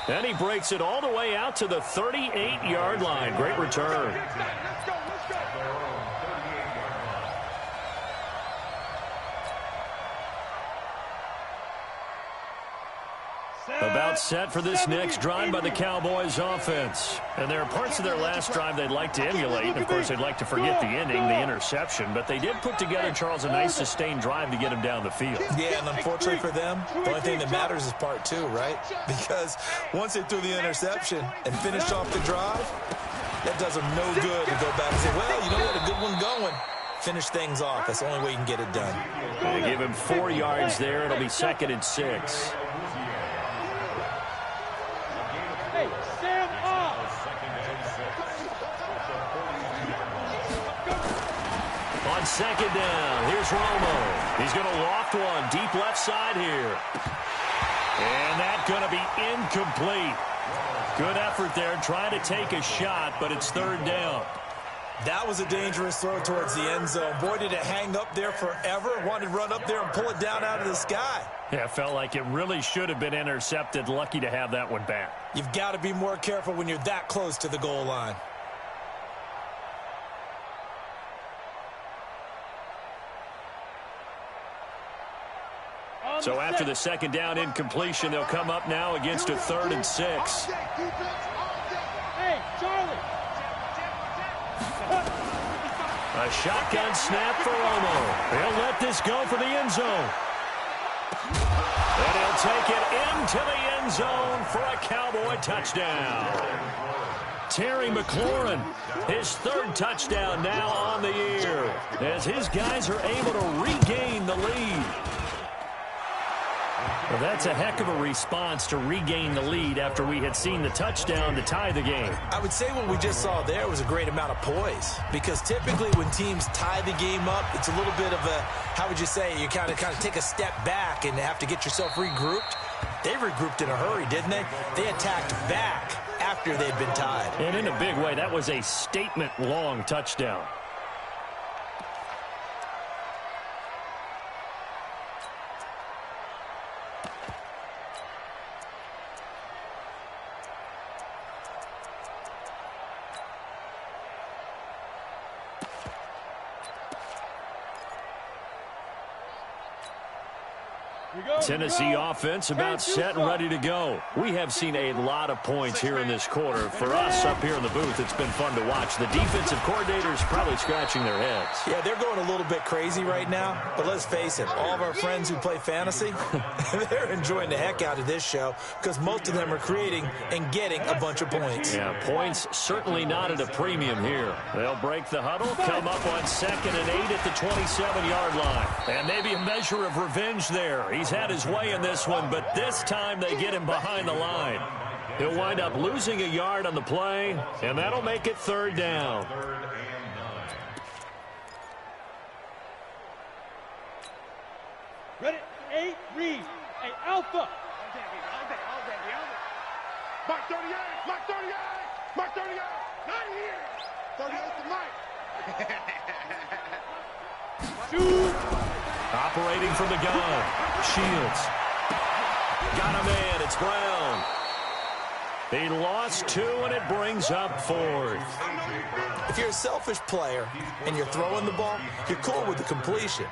And he breaks it all the way out to the 38-yard line. Great return. About set for this next drive by the Cowboys offense. And there are parts of their last drive they'd like to emulate. And, of course, they'd like to forget the ending, the interception. But they did put together, Charles, a nice sustained drive to get him down the field.
Yeah, and unfortunately for them, the only thing that matters is part 2, right? Because once they threw the interception and finished off the drive, that does them no good to go back and say, well, you know, we had a good one going. Finish things off. That's the only way you can get it done.
They give him 4 yards there. It'll be 2nd and 6. On 2nd down, here's Romo. He's going to loft one deep left side here. And that's going to be incomplete. Good effort there trying to take a shot, but it's 3rd down.
That was a dangerous throw towards the end zone. Boy, did it hang up there forever. Wanted to run up there and pull it down out of the sky.
Yeah, it felt like it really should have been intercepted. Lucky to have that one back.
You've got to be more careful when you're that close to the goal line.
So after the 2nd down incompletion, they'll come up now against a 3rd and 6.
Hey, Charlie.
A shotgun snap for Romo. He'll let this go for the end zone. And he'll take it into the end zone for a Cowboy touchdown. Terry McLaurin, his 3rd touchdown now on the year, as his guys are able to regain the lead. Well, that's a heck of a response to regain the lead after we had seen the touchdown to tie the game.
I would say what we just saw there was a great amount of poise, because typically when teams tie the game up, it's a little bit of a, how would you say, you kind of take a step back and have to get yourself regrouped. They regrouped in a hurry, didn't they? They attacked back after they'd been tied.
And in a big way, that was a statement-long touchdown. Tennessee offense about set and ready to go. We have seen a lot of points here in this quarter. For us up here in the booth, it's been fun to watch. The defensive coordinators probably scratching their heads.
Yeah, they're going a little bit crazy right now. But let's face it, all of our friends who play fantasy, they're enjoying the heck out of this show because most of them are creating and getting a bunch of points.
Yeah, points certainly not at a premium here. They'll break the huddle, come up on 2nd and 8 at the 27-yard line. And maybe a measure of revenge there. He's had his way in this one, but this time they get him behind the line. He'll wind up losing a yard on the play, and that'll make it 3rd down.
Ready? 8, read. Hey, Alpha.
Mark 38, Mark 38, Mark 38, not here. 38 to Mike.
Shoot.
Operating from the gun. Shields. Got a man. It's Brown. He lost 2, and it brings up 4th.
If you're a selfish player and you're throwing the ball, you're cool with the completion.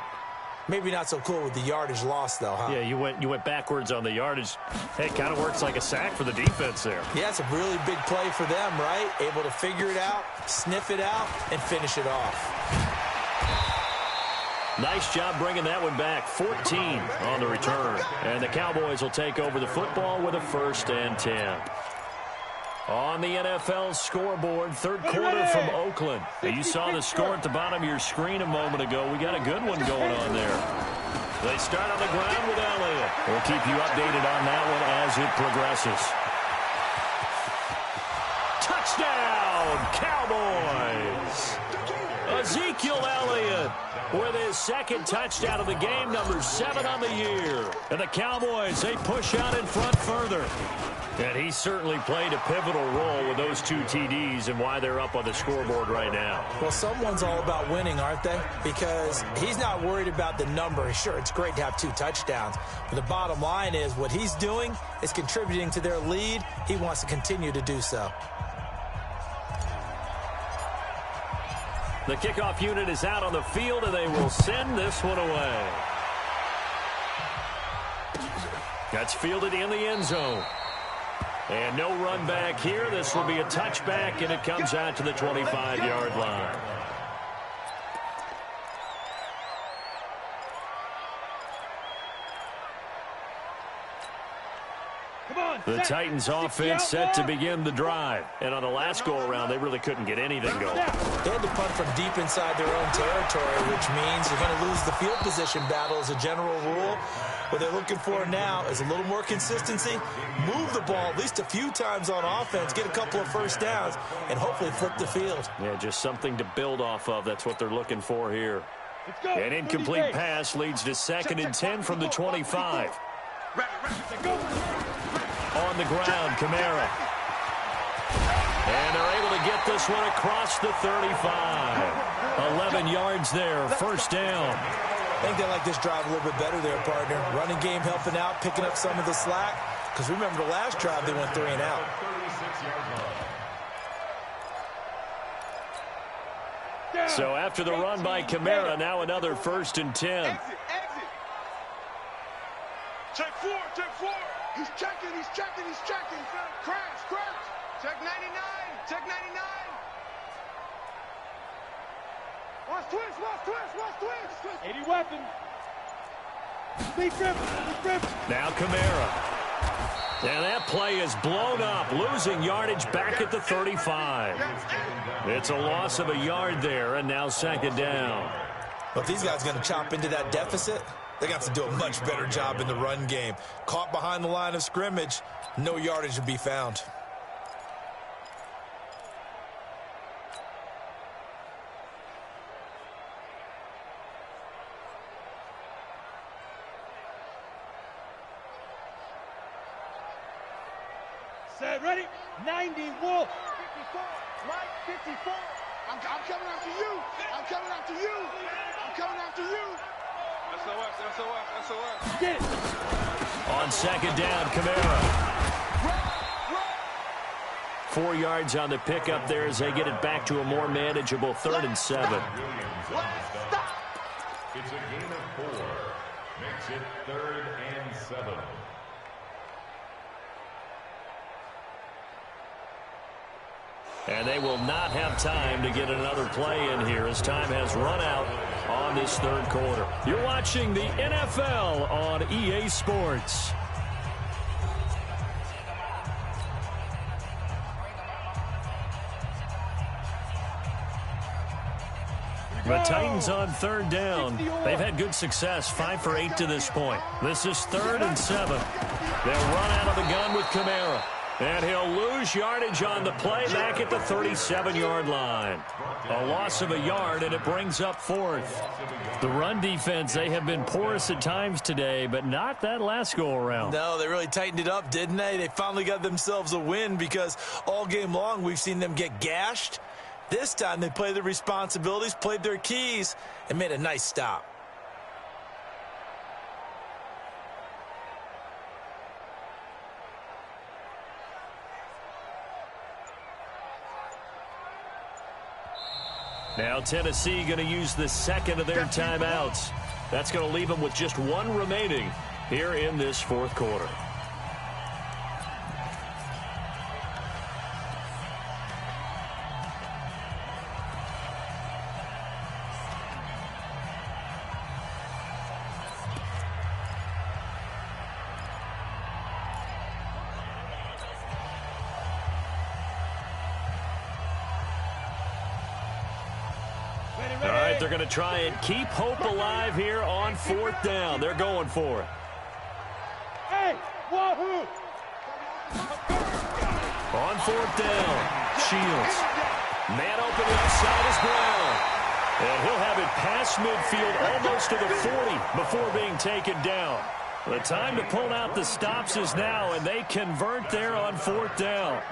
Maybe not so cool with the yardage loss, though, huh?
Yeah, you went backwards on the yardage. Hey, it kind of works like a sack for the defense there.
Yeah, it's a really big play for them, right? Able to figure it out, sniff it out, and finish it off.
Nice job bringing that one back. 14 on the return. And the Cowboys will take over the football with a 1st and 10. On the NFL scoreboard, 3rd quarter from Oakland. You saw the score at the bottom of your screen a moment ago. We got a good one going on there. They start on the ground with Elliott. We'll keep you updated on that one as it progresses. Touchdown, Cowboys! Ezekiel Elliott with his 2nd touchdown of the game, number 7 on the year. And the Cowboys, they push out in front further. And he certainly played a pivotal role with those 2 TDs and why they're up on the scoreboard right now.
Well, someone's all about winning, aren't they? Because he's not worried about the number. Sure, it's great to have 2 touchdowns. But the bottom line is what he's doing is contributing to their lead. He wants to continue to do so.
The kickoff unit is out on the field, and they will send this one away. That's fielded in the end zone. And no run back here. This will be a touchback, and it comes out to the 25-yard line. The Titans offense set to begin the drive. And on the last go-around, they really couldn't get anything going.
They had to punt from deep inside their own territory, which means you're going to lose the field position battle as a general rule. What they're looking for now is a little more consistency, move the ball at least a few times on offense, get a couple of 1st downs, and hopefully flip the field.
Yeah, just something to build off of. That's what they're looking for here. An incomplete pass leads to 2nd and 10 from the 25. On the ground, Kamara. And they're able to get this one across the 35. 11 yards there, 1st down.
I think they like this drive a little bit better there, partner. Running game helping out, picking up some of the slack. Because remember the last drive, they went 3 and out.
So after the run by Kamara, now another 1st and 10.
Exit. Check 4, check 4. He's checking. Crash. Check 99, check 99. Watch twist.
80 weapons. Speed grip.
Now Kamara. And that play is blown up, losing yardage back at the 35. It's a loss of a yard there, and now 2nd down.
Well, if these guys are going to chop into that deficit, They got to do a much better job in the run game. Caught behind the line of scrimmage, no yardage to be found.
Set, ready? 90 Wolf.
54, Mike, 54. I'm coming after you. I'm coming after you. I'm coming after you. SOS.
Get it.
On second down, Kamara. 4 yards on the pickup there as they get it back to a more manageable 3rd and 7.
It's a gain of 4. Makes it 3rd and 7.
And they will not have time to get another play in here as time has run out on this 3rd quarter. You're watching the NFL on EA Sports. The Titans on 3rd down. They've had good success, 5 for 8 to this point. This is 3rd and 7. They'll run out of the gun with Kamara. And he'll lose yardage on the play back at the 37-yard line. A loss of a yard, and it brings up 4th. The run defense, they have been porous at times today, but not that last go-around.
No, they really tightened it up, didn't they? They finally got themselves a win because all game long we've seen them get gashed. This time they played their responsibilities, played their keys, and made a nice stop.
Now Tennessee going to use the 2nd of their timeouts. That's going to leave them with just 1 remaining here in this 4th quarter. All right, they're going to try and keep hope alive here on 4th down. They're going for it.
Hey, wahoo!
On 4th down, Shields. Man open left side is Brown. And he'll have it past midfield almost to the 40 before being taken down. The time to pull out the stops is now, and they convert there on 4th down.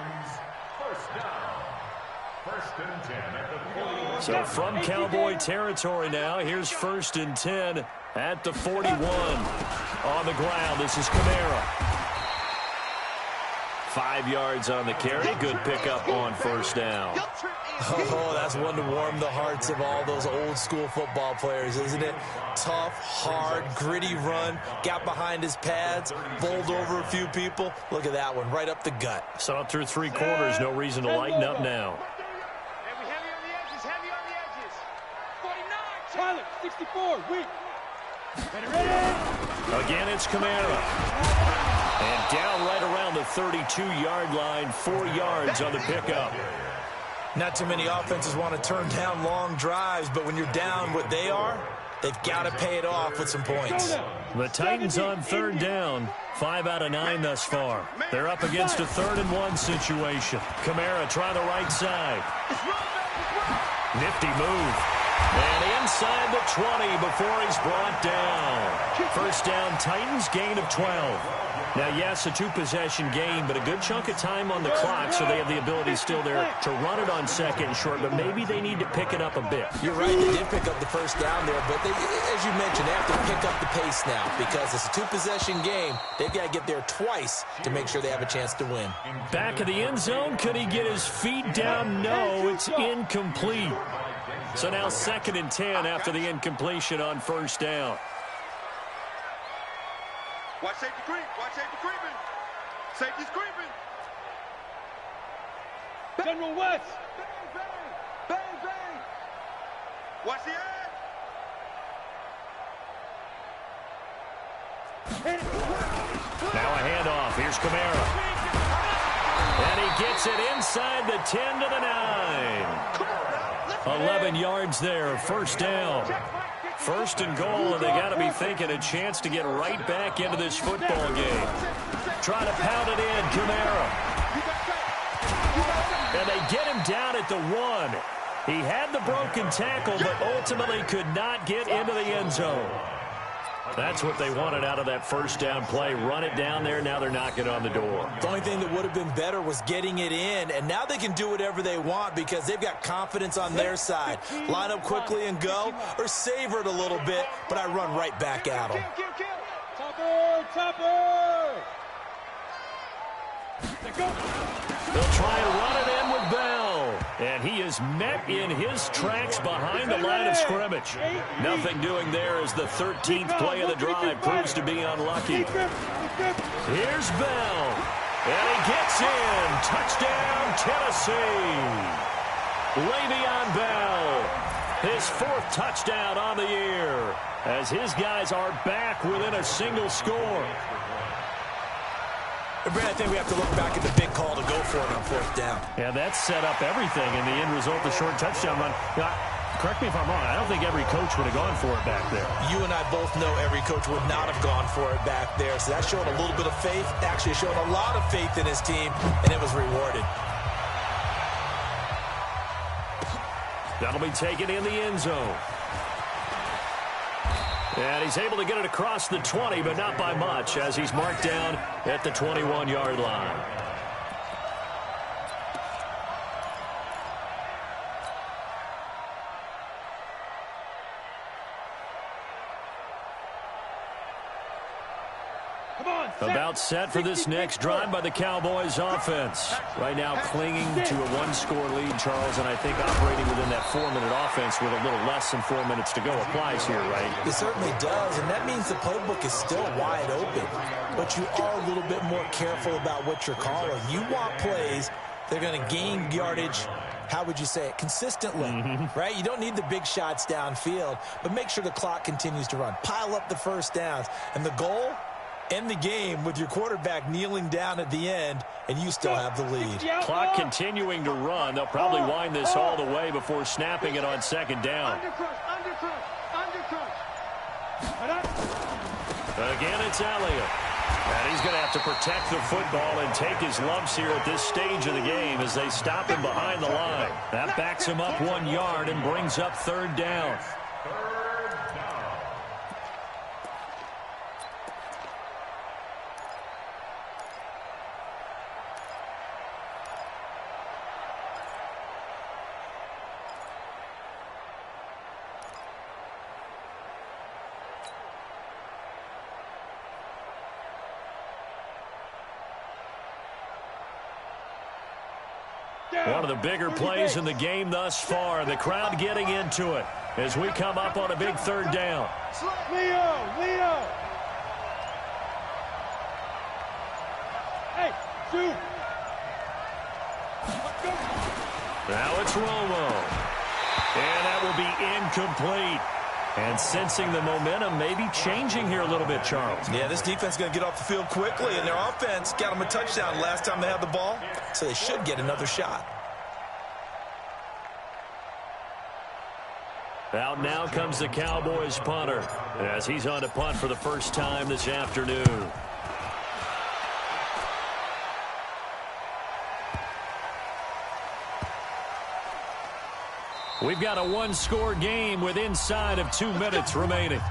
First and 10 at the 41.
So from Cowboy territory now, here's 1st and 10 at the 41. On the ground, this is Kamara. 5 yards on the carry. Good pickup on 1st down.
Oh, that's one to warm the hearts of all those old school football players, isn't it? Tough, hard, gritty run. Got behind his pads, bowled over a few people. Look at that one, right up the gut.
Saw it through 3 quarters. No reason to lighten up now.
Heavy on the edges. 49.
Pilot, 64, weak. Ready?
Again, it's Kamara. And down right around the 32-yard line, 4 yards on the pickup.
Not too many offenses want to turn down long drives, but when you're down what they are, they've got to pay it off with some points.
The Titans on 3rd down, 5 out of 9 thus far. They're up against a 3rd and 1 situation. Kamara try the right side. Nifty move. And inside the 20 before he's brought down. 1st down, Titans, gain of 12. Now, yes, a 2-possession game, but a good chunk of time on the clock, so they have the ability still there to run it on 2nd and short, but maybe they need to pick it up a bit.
You're right, they did pick up the 1st down there, but they, as you mentioned, they have to pick up the pace now because it's a 2-possession game. They've got to get there twice to make sure they have a chance to win.
Back of the end zone, could he get his feet down? No, it's incomplete. So now 2nd and 10 after the incompletion on 1st down.
Watch safety creep. Watch safety creeping. Safety's creeping.
General West.
Bang, bang. Bang, bang. Watch the edge.
Now a handoff. Here's Kamara. And he gets it inside the 10 to the 9. 11 yards there, 1st down. First and goal, and they got to be thinking a chance to get right back into this football game. Trying to pound it in, Kamara. And they get him down at the 1. He had the broken tackle, but ultimately could not get into the end zone. That's what they wanted out of that first down play. Run it down there. Now they're knocking on the door.
The only thing that would have been better was getting it in, and now they can do whatever they want because they've got confidence on their side. Line up quickly and go, or savor it a little bit, but I run right back at them.
Topper!
They'll try and run it in with Bell. And he is met in his tracks behind the line of scrimmage. Nothing doing there as the 13th play of the drive proves to be unlucky. Here's Bell. And he gets in. Touchdown, Tennessee. Le'Veon Bell. His 4th touchdown on the year as his guys are back within a single score.
Brad, I think we have to look back at the big call to go for it on 4th down.
Yeah, that set up everything in the end result, the short touchdown run. Now, correct me if I'm wrong, I don't think every coach would have gone for it back there.
You and I both know every coach would not have gone for it back there, so that showed a little bit of faith, actually showed a lot of faith in his team, and it was rewarded.
That'll be taken in the end zone. And he's able to get it across the 20, but not by much, as he's marked down at the 21-yard line. About set for this next drive by the Cowboys offense. Right now clinging to a 1-score lead, Charles, and I think operating within that 4-minute offense with a little less than 4 minutes to go applies here, right?
It certainly does, and that means the playbook is still wide open. But you are a little bit more careful about what you're calling. You want plays that are going to gain yardage, how would you say it, consistently, right? You don't need the big shots downfield, but make sure the clock continues to run. Pile up the first downs, and the goal, end the game with your quarterback kneeling down at the end, and you still have the lead.
Clock continuing to run. They'll probably wind this all the way before snapping it on 2nd down. Again, it's Elliott. And he's going to have to protect the football and take his lumps here at this stage of the game as they stop him behind the line. That backs him up 1 yard and brings up 3rd down. One of the bigger plays in the game thus far. The crowd getting into it as we come up on a big 3rd down.
Leo! Hey, shoot!
Now it's Romo. And that will be incomplete. And sensing the momentum maybe changing here a little bit, Charles.
Yeah, this defense is going to get off the field quickly, and their offense got them a touchdown last time they had the ball, so they should get another shot.
Out now comes the Cowboys punter as he's on to punt for the first time this afternoon. We've got a 1-score game with inside of 2 minutes remaining.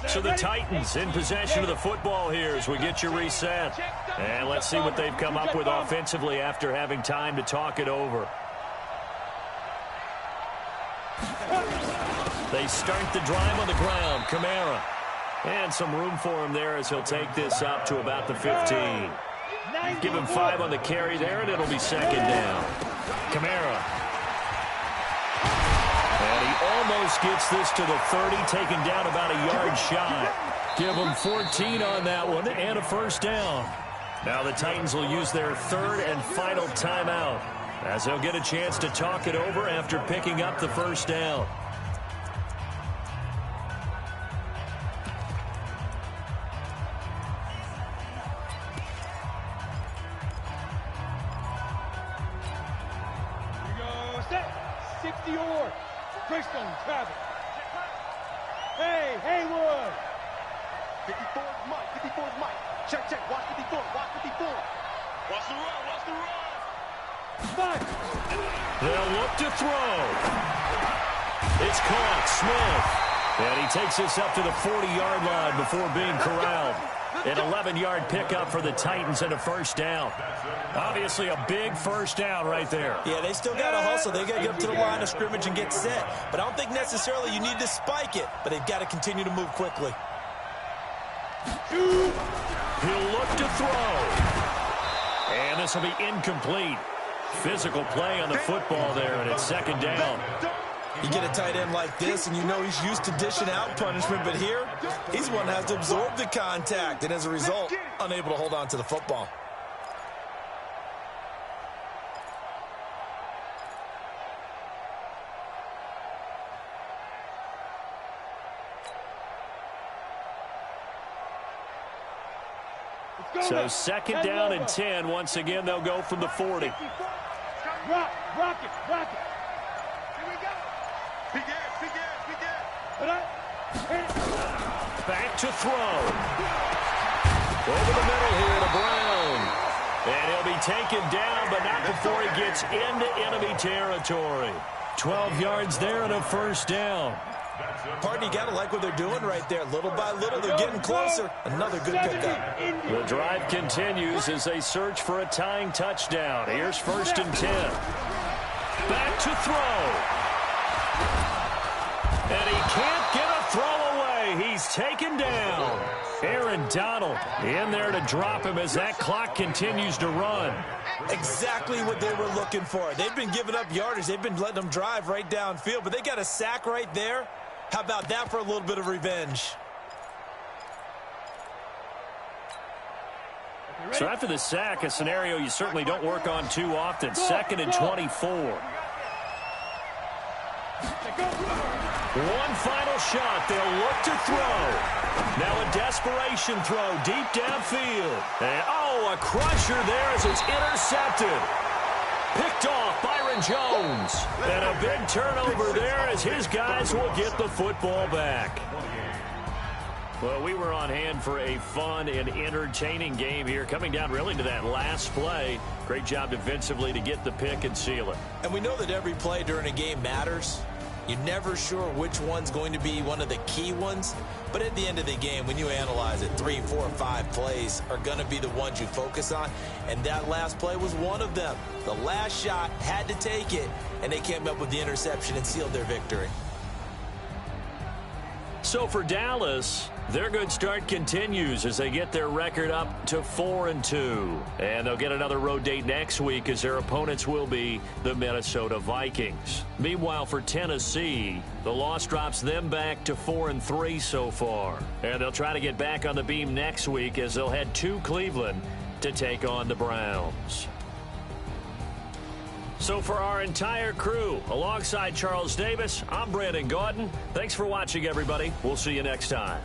So the Titans in possession of the football here as we get you reset. And let's see what they've come up with offensively after having time to talk it over. They start the drive on the ground. Kamara. And some room for him there as he'll take this up to about the 15. Give him 5 on the carry there, and it'll be 2nd down. Kamara. And he almost gets this to the 30, taken down about a yard shy. Give him 14 on that one and a 1st down. Now the Titans will use their third and final timeout as they'll get a chance to talk it over after picking up the first down.
Here we go. Set. 60 or. Greystone, Travis. Hey, Haywood.
54 is Mike. 54 is Mike. Check, check. Watch 54. Watch 54. Watch the run. Watch the run.
Mike.
They'll look to throw. It's caught. Smith. And he takes this up to the 40-yard line before being corralled. An 11-yard pickup for the Titans and a first down. Obviously a big first down right there.
Yeah, they still got to hustle. They got to get up to the line of scrimmage and get set. But I don't think necessarily you need to spike it. But they've got to continue to move quickly.
He'll look to throw. And this will be incomplete. Physical play on the football there, and it's second down.
You get a tight end like this, and you know he's used to dishing out punishment, but here, he's one that has to absorb the contact, and as a result, unable to hold on to the football.
So second down and 10. Once again, they'll go from the 40.
Rock it.
Here we go. Big air.
Back to throw. Over the middle here to Brown. And he'll be taken down, but not before he gets into enemy territory. 12 yards there and a first down.
Pardon, you got to like what they're doing right there. Little by little, they're getting closer. Another good pickup.
The drive continues as they search for a tying touchdown. Here's first and 10. Back to throw. And he can't get a throw away. He's taken down. Aaron Donald in there to drop him as that clock continues to run.
Exactly what they were looking for. They've been giving up yardage. They've been letting them drive right downfield, but they got a sack right there. How about that for a little bit of revenge?
So after the sack, a scenario you certainly don't work on too often. Second and 24. One final shot. They'll look to throw. Now a desperation throw deep downfield. And, a crusher there as it's intercepted. Picked off Byron Jones. And a big turnover there as his guys will get the football back. Well, we were on hand for a fun and entertaining game here, coming down really to that last play. Great job defensively to get the pick and seal it.
And we know that every play during a game matters. You're never sure which one's going to be one of the key ones. But at the end of the game, when you analyze it, 3, 4, 5 plays are going to be the ones you focus on. And that last play was one of them. The last shot had to take it, and they came up with the interception and sealed their victory.
So for Dallas, their good start continues as they get their record up to 4-2. And they'll get another road date next week as their opponents will be the Minnesota Vikings. Meanwhile, for Tennessee, the loss drops them back to 4-3 so far. And they'll try to get back on the beam next week as they'll head to Cleveland to take on the Browns. So for our entire crew, alongside Charles Davis, I'm Brandon Gaudin. Thanks for watching, everybody. We'll see you next time.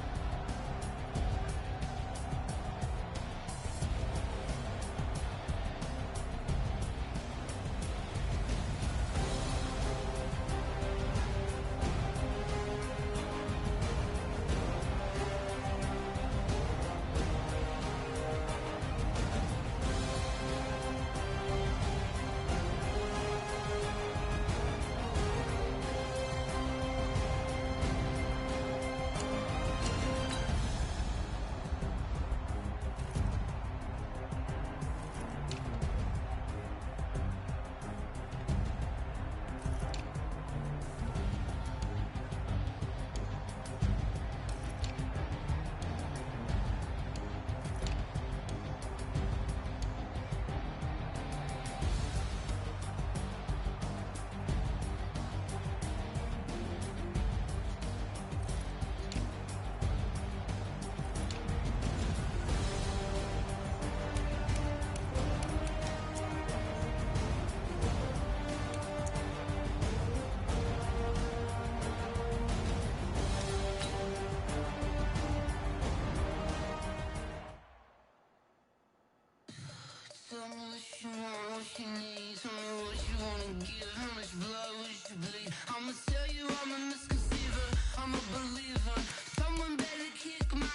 Someone better kick my